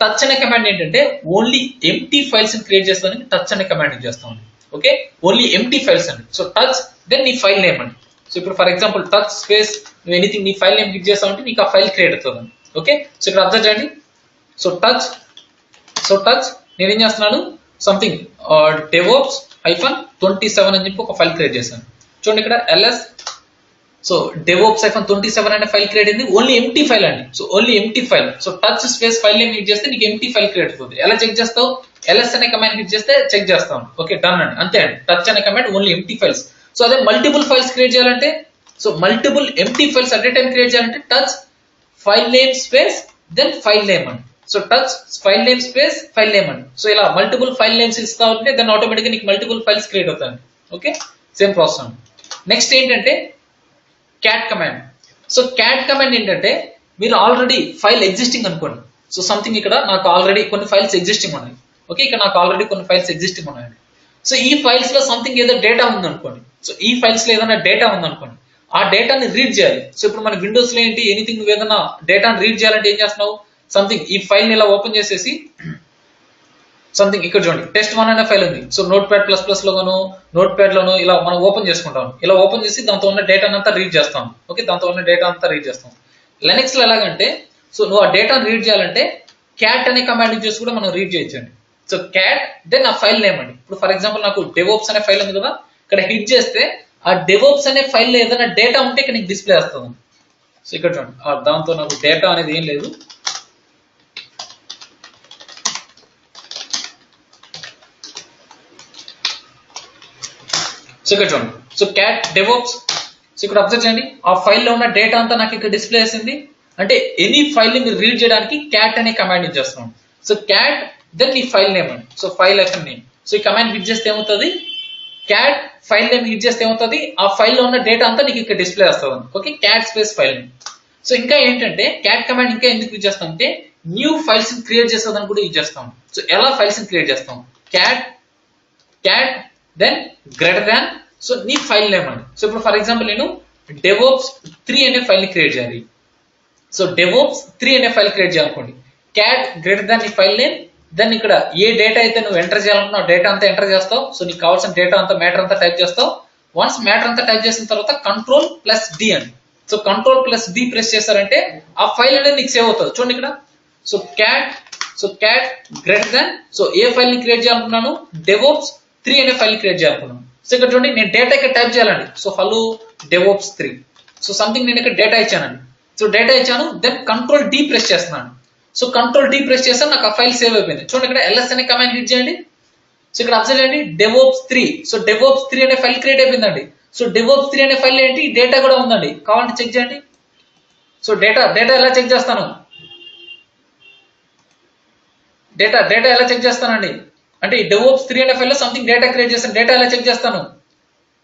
టచ్ అనే కమాండ్ ఏంటంటే ఓన్లీ ఎంటీ ఫైల్స్ క్రియేట్ చేస్తానికి టచ్ అనే కమాండ్ చేస్తామండి. ఓకే, ఓన్లీ ఎంటీ ఫైల్స్ అండి. సో టచ్ దెన్ నీ ఫైల్ నేమ్ అండి. సో ఇప్పుడు ఫర్ ఎగ్జాంపుల్ టచ్ స్పేస్ నువ్వు ఎనీథింగ్ నీ ఫైల్ నేమ్ క్లిక్ చేస్తావంటే నీకు ఆ ఫైల్ క్రియేట్ అవుతుంది. ఓకే, సో ఇక్కడ అబ్జర్వ్ చేయండి. సో టచ్ నేనేం చేస్తున్నాను, సంథింగ్ DevOps -27 అని చెప్పి ఒక ఫైల్ క్రియేట్ చేశాను. చూడండి ఇక్కడ ls. సో DevOps -27 అనే ఫైల్ క్రియేట్ అయింది, ఓన్లీ ఎంటీ ఫైల్ అండి. So only empty file. So touch space file name click చేస్తే నీకు ఎంటీ ఫైల్ క్రియేట్ అవుతుంది. ఎలా చెక్ చేస్తావు, ls అనే కమాండ్ క్లిక్ చేస్తే చెక్ చేస్తాం. ఓకే, డన్ అండి, అంతే అండి. టచ్ అనే command only empty files. So అదే మల్టిపుల్ ఫైల్స్ క్రియేట్ చేయాలంటే, so multiple empty files at a time create చేయాలంటే touch file name space then file name అండి. So touch file name space file name అండి. So ఇలా multiple file names ఇస్తా ఉంటే దాన్ని ఆటోమేటిక్గా నీకు మల్టిపుల్ ఫైల్స్ క్రియేట్ అవుతాయి. ఓకే, సేమ్ ప్రాసెస్ అండి. నెక్స్ట్ ఏంటంటే cat command. So cat command ఏంటంటే మీరు ఆల్రెడీ ఫైల్ ఎగ్జిస్టింగ్ అనుకోండి. సో సంథింగ్ ఇక్కడ నాకు ఆల్రెడీ కొన్ని ఫైల్స్ ఎగ్జిస్టింగ్ ఉన్నాయి. ఓకే, ఇక్కడ నాకు ఆల్రెడీ కొన్ని ఫైల్స్ ఎగ్జిస్టింగ్ ఉన్నాయండి. సో ఈ ఫైల్స్ లో సంథింగ్ ఏదో డేటా ఉందనుకోండి. సో ఈ ఫైల్స్ లో ఏదైనా డేటా ఉందనుకోండి, ఆ డేటాని రీడ్ చేయాలి. సో ఇప్పుడు మన విండోస్ లో ఏంటి, ఎనీథింగ్ నువ్వు ఏదైనా డేటాని రీడ్ చేయాలంటే ఏం చేస్తున్నావు, సంథింగ్ ఈ ఫైల్ ని ఇలా ఓపెన్ చేసేసి సంథింగ్ ఇక్కడ చూడండి test1 అనే ఫైల్ ఉంది. సో Notepad++ లోను Notepad లోను ఇలా మనం ఓపెన్ చేసుకుంటాం. ఇలా ఓపెన్ చేసి దాంతో ఉన్న డేటా అంతా రీడ్ చేస్తాం. ఓకే, దాంతో ఉన్న డేటా అంతా రీడ్ చేస్తాం. లెనిక్స్ లో ఎలాగంటే, సో నువ్వు ఆ డేటాను రీడ్ చేయాలంటే క్యాట్ అనే కమాండ్ యూజ్ చేసి కూడా మనం రీడ్ చేయొచ్చండి. సో క్యాట్ దెన్ ఆ ఫైల్ నేమ్ అండి. ఇప్పుడు ఫర్ ఎగ్జాంపుల్ నాకు DevOps అనే ఫైల్ ఉంది కదా, ఇక్కడ హిట్ చేస్తే ఆ DevOps అనే ఫైల్ లో ఏదైనా డేటా ఉంటే ఇక్కడ నీకు డిస్ప్లే వస్తుంది. సో ఇక్కడ చూడండి, దాంతో నాకు డేటా అనేది ఏం లేదు. సో ఇక్కడ చూడండి, సో క్యాట్ DevOps. సో ఇక్కడ అబ్జర్వ్ చేయండి, ఆ ఫైల్లో ఉన్న డేటా అంతా నాకు ఇక్కడ డిస్ప్లే చేసింది. అంటే ఎనీ ఫైల్ ని మీరు రీడ్ చేయడానికి క్యాట్ అనే కమాండ్ యూజ్ చేస్తున్నాం. సో క్యాట్ దెన్ ఈ ఫైల్ నేమ్ అండి. So file name. సో ఈ కమాండ్ యూజ్ చేస్తే ఏమవుతుంది, క్యాట్ ఫైల్ నేమ్ యూజ్ చేస్తే ఏమవుతుంది, ఆ ఫైల్లో ఉన్న డేటా అంతా నీకు ఇక్కడ డిస్ప్లే వస్తుంది. Okay, cat space file name. So ఇంకా ఏంటంటే క్యాట్ కమాండ్ ఇంకా ఎందుకు యూజ్ చేస్తాం అంటే న్యూ ఫైల్స్ ని క్రియేట్ చేసేదని కూడా యూజ్ చేస్తాం. సో ఎలా ఫైల్స్ ని క్రియేట్ చేస్తాం, cat then greater than so నీ ఫైల్ నేమ్ అండి. సో ఇప్పుడు ఫర్ ఎగ్జాంపుల్ నేను DevOps 3 అనే ఫైల్ ని క్రియేట్ చేయాలి. సో DevOps 3 అనే ఫైల్ క్రియేట్ చేయాలనుకోండి, క్యాట్ గ్రేటర్ దాన్ నీ ఫైల్ నేమ్, దెన్ ఇక్కడ ఏ డేటా అయితే నువ్వు ఎంటర్ చేయాలనుకున్నావు డేటా అంతా ఎంటర్ చేస్తావు. సో నీకు కావాల్సిన డేటా అంతా మ్యాటర్ అంతా టైప్ చేస్తావు. వన్స్ మ్యాటర్ అంతా టైప్ చేసిన తర్వాత Ctrl+D అండి. సో Ctrl+D ప్రెస్ చేశారంటే ఆ ఫైల్ అనేది నీకు సేవ్ అవుతుంది. చూడండి ఇక్కడ, so cat greater than so ఏ ఫైల్ ని క్రియేట్ చేయాలనుకున్నాను, DevOps 3 అనే ఫైల్ ని క్రియేట్ చేయాలనుకున్నాను. సో ఇక్కడ చూడండి, నేను డేటా ఇక్కడ టైప్ చేయాలండి. So hello DevOps 3. So something నేను ఇక్కడ డేటా ఇచ్చానండి. సో డేటా ఇచ్చాను, దెన్ Ctrl+D ప్రెస్ చేస్తున్నాను. సో Ctrl+D ప్రెస్ చేస్తాను, నాకు ఆ ఫైల్ సేవ్ అయిపోయింది. చూడండి ఇక్కడ ls అనే కమాండ్ యూజ్ చేయండి. సో ఇక్కడ అబ్జర్వ్ చేయండి, DevOps 3. సో DevOps 3 అనే ఫైల్ క్రియేట్ అయిపోయిందండి. సో DevOps 3 అనే ఫైల్ ఏంటి, డేటా కూడా ఉందండి. కావాలంటే చెక్ చేయండి. సో డేటా ఎలా చెక్ చేస్తాను, డేటా ఎలా చెక్ చేస్తానండి అంటే ఈ DevOps 3 అనే ఫైల్ లో సంథింగ్ డేటా క్రియేట్ చేస్తాను. డేటా ఎలా చెక్ చేస్తాను,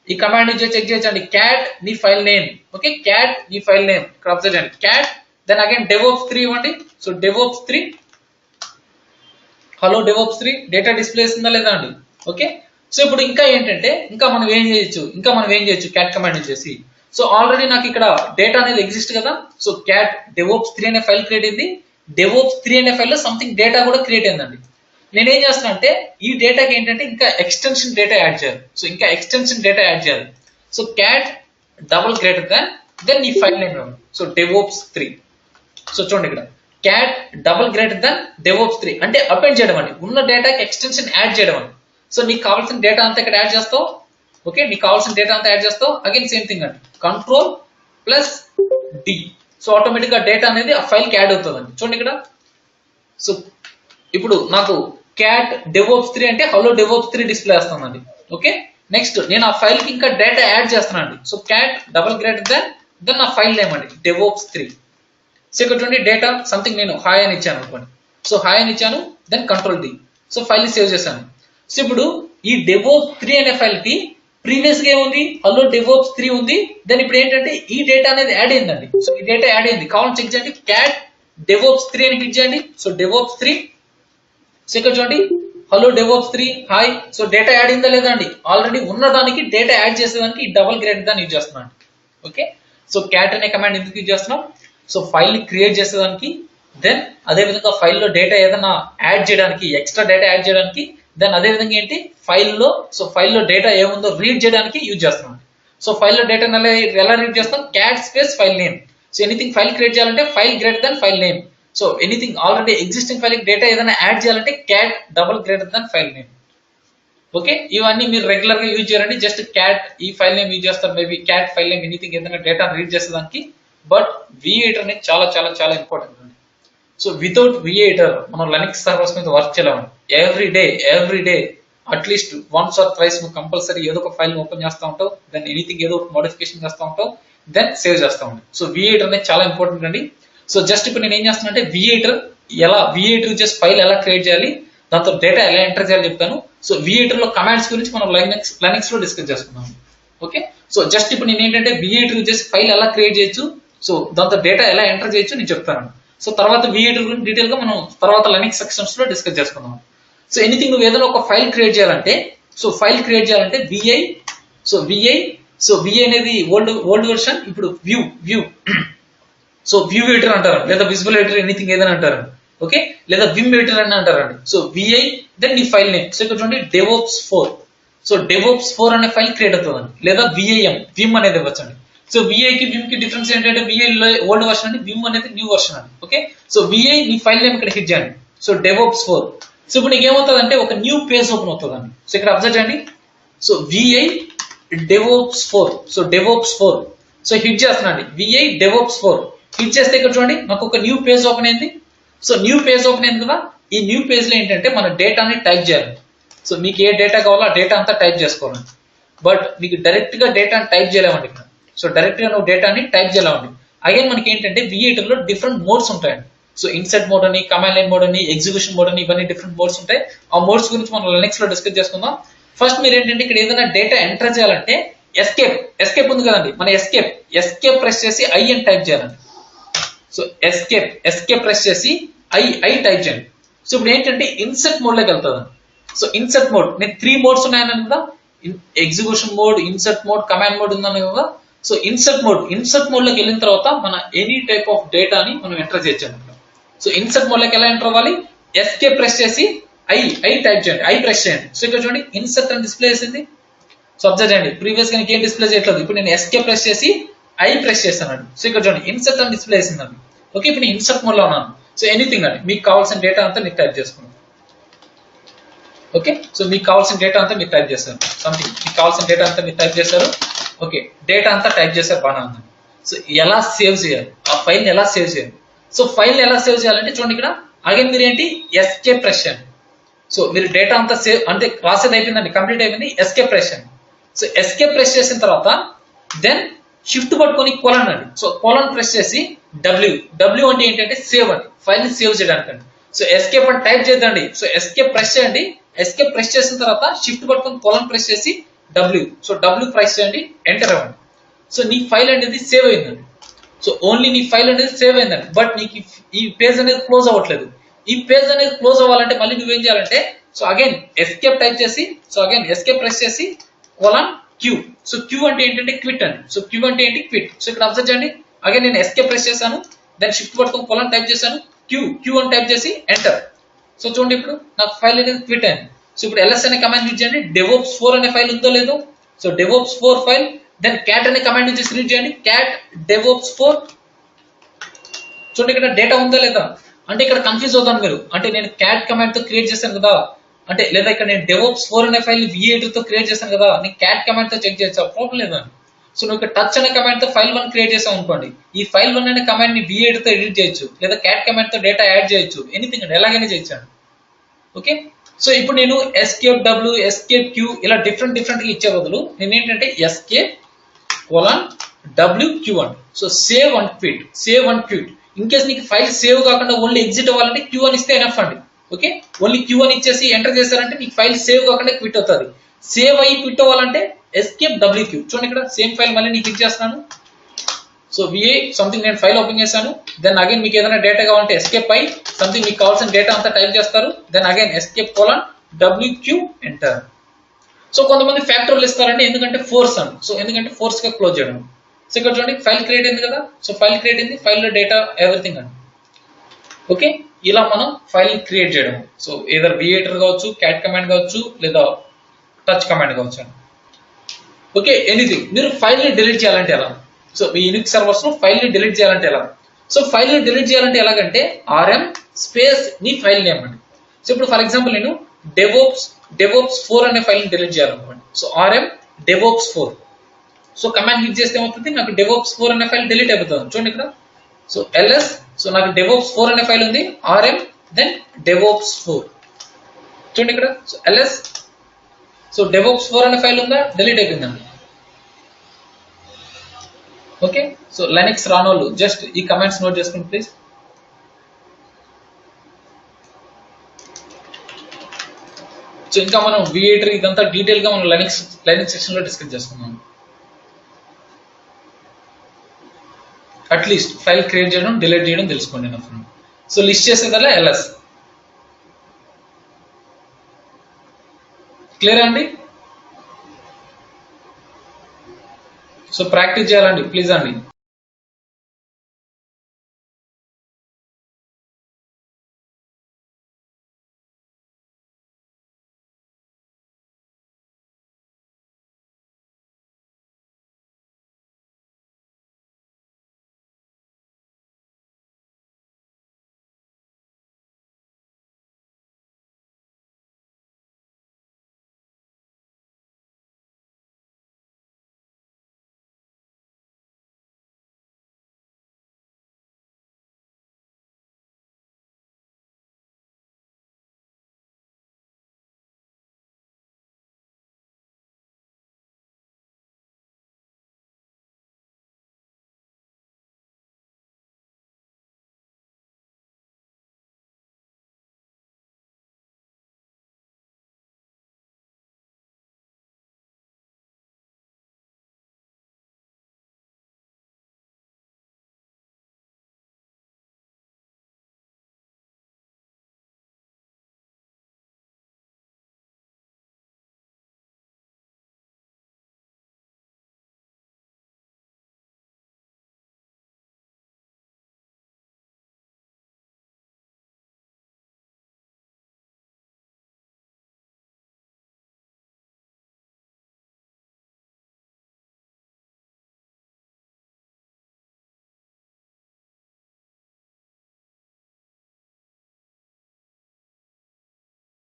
ఈ కమాండ్ యూజ్ చేసి చెక్ చేయొచ్చండి. క్యాట్ నీ ఫైల్ నేమ్. ఓకే, క్యాట్ నీ ఫైల్ నేమ్ ఇక్కడ అబ్జర్వ్ చేయండి, క్యాట్ దెన్ అగైన్ DevOps 3 ఇవ్వండి. So DevOps 3 hello DevOps 3 data display చేస్తుందా లేదా అండి. ఓకే, సో ఇప్పుడు ఇంకా ఏంటంటే ఇంకా మనం ఏం చేయొచ్చు క్యాట్ కమాండ్ యూజ్ చేసి. సో ఆల్రెడీ నాకు ఇక్కడ డేటా అనేది ఎగ్జిస్ట్ కదా. సో క్యాట్ DevOps 3 అనే ఫైల్ క్రియేట్ అయింది. DevOps 3 అనే ఫైల్ లో సంథింగ్ డేటా కూడా క్రియేట్ అయిందండి. నేనేం చేస్తున్నా అంటే ఈ డేటాకి ఏంటంటే ఇంకా ఎక్స్టెన్షన్ డేటా యాడ్ చేయాలి. సో ఇంకా ఎక్స్టెన్షన్ డేటా యాడ్ చేయాలి. So cat double greater than then ఈ file name. So DevOps 3. So చూడండి ఇక్కడ cat double greater than DevOps 3 అంటే అపెండ్ చేయడం అండి, ఉన్న డేటాకి ఎక్స్టెన్షన్ యాడ్ చేయడం అండి. సో నీకు కావాల్సిన డేటా అంతా ఇక్కడ యాడ్ చేస్తావు. ఓకే, నీకు కావాల్సిన డేటా అంతా యాడ్ చేస్తావు. అగైన్ సేమ్ థింగ్ అండి, Ctrl+D. సో ఆటోమేటిక్ గా డేటా అనేది ఆ ఫైల్ కి యాడ్ అవుతుందండి. చూడండి ఇక్కడ, సో ఇప్పుడు నాకు క్యాట్ DevOps 3 అంటే హలో DevOps 3 డిస్ప్లే వస్తుందండి. ఓకే, నెక్స్ట్ నేను ఆ ఫైల్ కి ఇంకా డేటా యాడ్ చేస్తున్నాను అండి. So cat double greater than నా ఫైల్ నేమ్ అండి DevOps 3. సో ఇక్కడ చూడండి డేటా సంథింగ్ నేను హాయ్ అని ఇచ్చాను అనుకోండి. సో హాయ్ అని ఇచ్చాను, దెన్ Ctrl+D. సో ఫైల్ ని సేవ్ చేశాను. సో ఇప్పుడు ఈ డెవోప్స్ 3 అనే ఫైల్ కి ప్రీవియస్ గా ఏముంది, హలో డెవోప్స్ 3 ఉంది. దాని ఇప్పుడు ఏంటంటే ఈ డేటా అనేది యాడ్ అయిందండి. సో ఈ డేటా యాడ్ అయింది, కావాలని చెక్ చేయండి. క్యాట్ డెవోప్స్ 3 అని క్లిక్ చేయండి. సో డెవోప్స్ 3, సో ఇక్కడ చూడండి hello DevOps 3 hi. So data add అయిందా లేదా అండి, ఆల్రెడీ ఉన్న దానికి డేటా యాడ్ చేసేదానికి ఈ డబుల్ గ్రేడ్ దాన్ని యూజ్ చేస్తున్నాను. ఓకే, సో క్యాట్ అనే కమాండ్ ఎందుకు యూజ్ చేస్తున్నాం, సో ఫైల్ ని క్రియేట్ చేసేదానికి, దెన్ అదే విధంగా ఫైల్లో డేటా ఏదైనా యాడ్ చేయడానికి, ఎక్స్ట్రా డేటా యాడ్ చేయడానికి, దెన్ అదే విధంగా ఏంటి ఫైల్లో, సో ఫైల్లో డేటా ఏముందో రీడ్ చేయడానికి యూజ్ చేస్తున్నాం. సో ఫైల్లో డేటా ఎలా రీడ్ చేస్తాం, cat space file name. So anything file create చేయాలంటే file greater than file name. So anything already existing file data ఏదైనా యాడ్ చేయాలంటే cat double greater than file name. Okay, ఇవన్నీ మీరు regular గా use చేయాలండి. Just cat ఈ file name use చేస్తారు, maybe cat file name anything ఏదైనా data read చేసేదానికి. బట్ V8 అనేది చాలా చాలా చాలా ఇంపార్టెంట్ అండి. సో వితౌట్ V8 మనం లెనిక్స్ సర్వర్స్ మీద వర్క్ చేయలేమండి. Every day at least once or twice నువ్వు కంపల్సరీ ఏదో ఒక ఫైల్ ఓపెన్ చేస్తూ ఉంటావు, దెన్ ఎనీథింగ్ ఏదో ఒక మోడిఫికేషన్ చేస్తూ ఉంటావు, దెన్ సేవ్ చేస్తూ ఉంటావు. సో V8 అనేది చాలా ఇంపార్టెంట్ అండి. సో జస్ట్ ఇప్పుడు నేను ఏం చేస్తానంటే V8 యూజ్ చేసి ఫైల్ ఎలా క్రియేట్ చేయాలి, దాంతో డేటా ఎలా ఎంటర్ చేయాలి చెప్తాను. సో V8 లో కమాండ్స్ గురించి మనం లైనక్స్ లో డిస్కస్ చేసుకుందాం. ఓకే, సో జస్ట్ ఇప్పుడు నేను ఏంటంటే V8 యూజ్ చేసి ఫైల్ ఎలా క్రియేట్ చేయొచ్చు, సో దాంతో డేటా ఎలా ఎంటర్ చేయొచ్చు నేను చెప్తాను. సో తర్వాత V8 గురించి డీటెయిల్ గా మనం తర్వాత లెనిక్స్ సెక్షన్స్ లో డిస్కస్ చేసుకుందాం. సో ఎనీథింగ్ నువ్వు ఏదైనా ఒక ఫైల్ క్రియేట్ చేయాలంటే, VI అనేది ఓల్డ్ వెర్షన్, ఇప్పుడు వ్యూ సో వ్యూ ఎడిటర్ అంటారు, లేదా విజువల్ ఎడిటర్ ఎనీథింగ్ ఏదైనా అంటారు. ఓకే, లేదా విమ్ ఎడిటర్ అని అంటారండి. సో VI దెన్ నీ ఫైల్ నేమ్. సో ఇక్కడ చూడండి డెవోప్స్ 4. సో డెవోప్స్ 4 అనే ఫైల్ క్రియేట్ అవుతుందండి, లేదా విమ్ అనేది ఇవ్వచ్చండి. సో VI కి విమ్ కి డిఫరెన్స్ ఏంటంటే VI ఓల్డ్ వర్షన్ అండి, విమ్ అనేది న్యూ వర్షన్ అండి. ఓకే, సో VI నీ ఫైల్ నేమ్ ఇక్కడ హిట్ చేయండి. So DevOps 4. సో ఇప్పుడు నీకు ఏమవుతుంది అంటే ఒక న్యూ పేజ్ ఓపెన్ అవుతుందండి. సో ఇక్కడ అబ్జర్వ్ చేయండి. So VI DevOps 4. So DevOps 4 so hit చేస్తున్నాండి. VI డెవోప్స్ 4 హిట్ చేస్తే ఇక్కడ చూడండి నాకు ఒక న్యూ పేజ్ ఓపెన్ అయింది. సో న్యూ పేజ్ ఓపెన్ అయింది కదా, ఈ న్యూ పేజ్ లో ఏంటంటే మన డేటాని టైప్ చేయాలి. సో మీకు ఏ డేటా కావాలో ఆ డేటా అంతా టైప్ చేసుకోవాలి. బట్ మీకు డైరెక్ట్ గా డేటాని టైప్ చేయలేమండి ఇక్కడ. సో డైరెక్ట్ గా నువ్వు డేటాని టైప్ చేయలేమండి. అగైన్ మనకి ఏంటంటే V8 లో డిఫరెంట్ మోడ్స్ ఉంటాయండి. సో ఇన్సర్ట్ మోడ్ అని, కమాండ్ లైన్ మోడ్ అని, ఎగ్జిక్యూషన్ మోడ్ అని, ఇవన్నీ డిఫరెంట్ మోడ్స్ ఉంటాయి. ఆ మోడ్స్ గురించి మనం లెనిక్స్ లో డిస్కస్ చేసుకుందాం. ఫస్ట్ మీరు ఏంటంటే ఇక్కడ ఏదైనా డేటా ఎంటర్ చేయాలంటే ఎస్కేప్ ఉంది కదండి, మన ఎస్కేప్ ప్రెస్ చేసి I అని టైప్ చేయాలండి. సో ఎస్కేప్ ప్రెస్ చేసి ఐ టైప్ చేయండి. సో ఇప్పుడు ఏంటంటే ఇన్సర్ట్ మోడ్ లోకి వెళ్తుంది. సో ఇన్సర్ట్ మోడ్ నేను 3 మోడ్స్ ఉన్నాయని కదా, execution mode, insert mode, command mode ఉందని కదా. సో ఇన్సర్ట్ మోడ్ లోకి వెళ్ళిన తర్వాత మన ఎనీ టైప్ ఆఫ్ డేటాని మనం ఎంటర్ చేయొచ్చు. సో ఇన్సర్ట్ మోడ్ లోకి ఎలా ఎంటర్ అవ్వాలి, ఎస్కేప్ ప్రెస్ చేసి ఐ టైప్ చేయండి, ఐ ప్రెస్ చేయండి. సో ఇక్కడ చూడండి ఇన్సర్ట్ అని డిస్ప్లే చేసింది. సో అబ్జర్వ్ చేయండి, ప్రీవియస్ గా ఏం డిస్ప్లే చేయట్లేదు, ఇప్పుడు నేను ఎస్కేప్ ప్రెస్ చేసి ఐ ప్రెస్ చేస్తానండి. సో ఇక్కడ చూడండి ఇన్సర్ట్ అని డిస్ప్లే చేసిందండి. ఓకే, ఇప్పుడు నేను ఇన్సర్ట్ మోడ్ లో ఉన్నాను. సో ఎనీథింగ్ అండి, మీకు కావాల్సిన డేటా అంతా మీరు టైప్ చేసుకున్నాను. ఓకే, సో మీకు కావాల్సిన డేటా అంతా మీరు టైప్ చేస్తారు. సంథింగ్ మీకు కావాల్సిన డేటా అంతా మీరు టైప్ చేస్తారు. ఓకే, డేటా అంతా టైప్ చేశారు, బాగా ఉందండి. సో ఎలా సేవ్ చేయాలి, ఆ ఫైల్ ని ఎలా సేవ్ చేయాలి. సో ఫైల్ ని ఎలా సేవ్ చేయాలంటే చూడండి ఇక్కడ అగైన్ మీరు ఏంటి ఎస్కేప్ ప్రెస్ చేయండి. సో మీరు డేటా అంతా సేవ్ అంటే రాసేది అయిపోయిందండి, కంప్లీట్ అయిపోయింది, ఎస్కేప్ ప్రెస్ చేయండి. సో ఎస్కేప్ ప్రెస్ చేసిన తర్వాత దెన్ షిఫ్ట్ పట్టుకొని కోలన్ అండి. సో కోలన్ ప్రెస్ చేసి డబ్ల్యూ అంటే ఏంటంటే సేవ్ అండి, ఫైల్ ని సేవ్ చేయడానికి అండి. సో ఎస్కేప్ అని టైప్ చేద్దండి. సో ఎస్కేప్ ప్రెస్ చేయండి. ఎస్కేప్ ప్రెస్ చేసిన తర్వాత షిఫ్ట్ పట్టుకొని కోలన్ ప్రెస్ చేసి సో డబ్ల్యూ ప్రెస్ చేయండి, ఎంటర్ అవ్వండి. సో నీ ఫైల్ అనేది సేవ్ అయిందండి. సో ఓన్లీ నీ ఫైల్ అనేది సేవ్ అయిందండి, బట్ నీకు ఈ పేజ్ అనేది క్లోజ్ అవ్వట్లేదు. ఈ పేజ్ అనేది క్లోజ్ అవ్వాలంటే మళ్ళీ నువ్వేం చేయాలంటే, సో అగైన్ ఎస్కేప్ టైప్ చేసి, సో అగైన్ ఎస్కేప్ ప్రెస్ చేసి కోలన్ క్యూ. సో క్యూ అంటే ఏంటంటే క్విట్ అండి. సో క్యూ అంటే ఏంటి క్విట్. సో ఇక్కడ అబ్జర్వ్ చేయండి, అగైన్ నేను ఎస్కేప్ ప్రెస్ చేశాను, దాన్ని షిఫ్ట్ పట్టుకొని కోలన్ టైప్ చేశాను, క్యూ అని టైప్ చేసి ఎంటర్. సో చూడండి ఇప్పుడు నాకు ఫైల్ అనేది క్విట్ అయింది. సో ఇప్పుడు ls అనే కమాండ్ యూజ్ చేయండి, డెవోప్స్ 4 అనే ఫైల్ ఉందో లేదో. So DevOps 4 file, then cat అనే కమాండ్ యూజ్ చేసి రీడ్ చేయండి, క్యాట్ డెవోప్స్ 4. చూడండి ఇక్కడ డేటా ఉందా లేదా. అంటే ఇక్కడ కన్ఫ్యూజ్ అవుతాను మీరు, అంటే నేను క్యాట్ కమాండ్ తో క్రియేట్ చేశాను కదా, అంటే లేదా ఇక్కడ నేను డెవోప్స్ 4 అనే ఫైల్ V8 తో క్రియేట్ చేశాను కదా, నేను క్యాట్ కమాండ్ తో చెక్ చేయొచ్చా, ప్రాబ్లం లేదండి. సో నువ్వు ఇక్కడ టచ్ అనే కమాండ్ తో ఫైల్ 1 క్రియేట్ చేసావు అనుకోండి, ఈ ఫైల్ 1 అనే కమాండ్ ని V8 తో ఎడిట్ చేయొచ్చు, లేదా క్యాట్ కమాండ్ తో డేటా యాడ్ చేయొచ్చు, ఎనీథింగ్ అండి, ఎలాగైనా చేయొచ్చు. ఓకే, సో ఇప్పుడు నేను ఎస్కేప్ డబ్ల్యూ, ఎస్కేప్ క్యూ ఇలా డిఫరెంట్ గా ఇచ్చే బదులు నేను ఏంటంటే ఎస్కేప్ కోలన్ డబ్ల్యూ క్యూ అండి. So save and quit. In case నీకు ఫైల్ సేవ్ కాకుండా ఓన్లీ ఎగ్జిట్ అవ్వాలంటే క్యూ అని ఇస్తే ఎనఫ్ అండి. ఓకే, ఓన్లీ క్యూ అని ఇచ్చేసి ఎంటర్ చేశారంటే నీకు ఫైల్ సేవ్ కాకుండా క్విట్ అవుతుంది. సేవ్ అయ్యి క్విట్ అవ్వాలంటే ఎస్కేప్ డబ్ల్యూక్యూ. చూడండి ఇక్కడ సేమ్ ఫైల్ మళ్ళీ నీకు ఇచ్చేస్తున్నాను. సో విఏ సంథింగ్ నేను ఫైల్ ఓపెన్ చేశాను. దెన్ అగైన్ మీకు ఏదైనా డేటా కావాలంటే ఎస్కేప్ అయ్యి సంథింగ్ మీకు కావాల్సిన డేటా అంతా టైప్ చేస్తారు. Then again escape colon W Q enter. So కొంతమంది ఫ్యాక్టర్లు ఇస్తారండి, ఎందుకంటే ఫోర్స్ అని. సో ఎందుకంటే ఫోర్స్ గా క్లోజ్ చేయడం. సో ఇక్కడ చూడండి ఫైల్ క్రియేట్ అయింది కదా. సో ఫైల్ క్రియేట్ అయింది, ఫైల్ లో డేటా ఎవ్రీథింగ్ అండి. ఓకే, ఇలా మనం ఫైల్ క్రియేట్ చేయడం. సో ఏదర్ విఏటర్ కావచ్చు, క్యాట్ కమాండ్ కావచ్చు, లేదా టచ్ కమాండ్ కావచ్చు. Okay, anything. మీరు ఫైల్ ని డిలీట్ చేయాలంటే ఎలా? సో మీ యూనిక్ సర్వర్స్ లో ఫైల్ ని డిలీట్ చేయాలంటే ఎలా? సో ఫైల్ ని డిలీట్ చేయాలంటే ఎలాగంటే ఆర్ఎం స్పేస్ నీ ఫైల్ నేమ్ అండి. సో ఇప్పుడు ఫర్ ఎగ్జాంపుల్ నేను డెవోప్స్ 4 అనే ఫైల్ ని డిలీట్ చేయాలనుకోండి. So rm DevOps 4. So command hit చేస్తే ఏమవుతుంది, నాకు డెవోప్స్ 4 అనే ఫైల్ డిలీట్ అయిపోతుంది. చూడండి ఇక్కడ. సో ఎల్ఎస్, సో నాకు డెవోప్స్ 4 అనే ఫైల్ ఉంది, ఆర్ఎం దెన్ డెవోప్స్ 4. చూడండి ఇక్కడ. సో ఎల్ఎస్, సో డెవోప్స్ 4 అనే ఫైల్ ఉందా, డిలీట్ అయిపోయిందండి. ఓకే, సో లైనక్స్ రానోళ్ళు జస్ట్ ఈ కమాండ్స్ నోట్ చేసుకోండి ప్లీజ్. సో ఇంకా మనం విఏటర్ ఇదంతా డీటెయిల్ గా మనం లైనక్స్ సెక్షన్ లో డిస్కస్ చేసుకుందాం. అట్లీస్ట్ ఫైల్ క్రియేట్ చేయడం, డిలీట్ చేయడం తెలుసుకోండి నా ఫ్రెండ్. సో లిస్ట్ చేసేదల్లా ఎల్ఎస్. క్లియర్ అండి? సో ప్రాక్టీస్ చేయాలండి ప్లీజ్ అండి.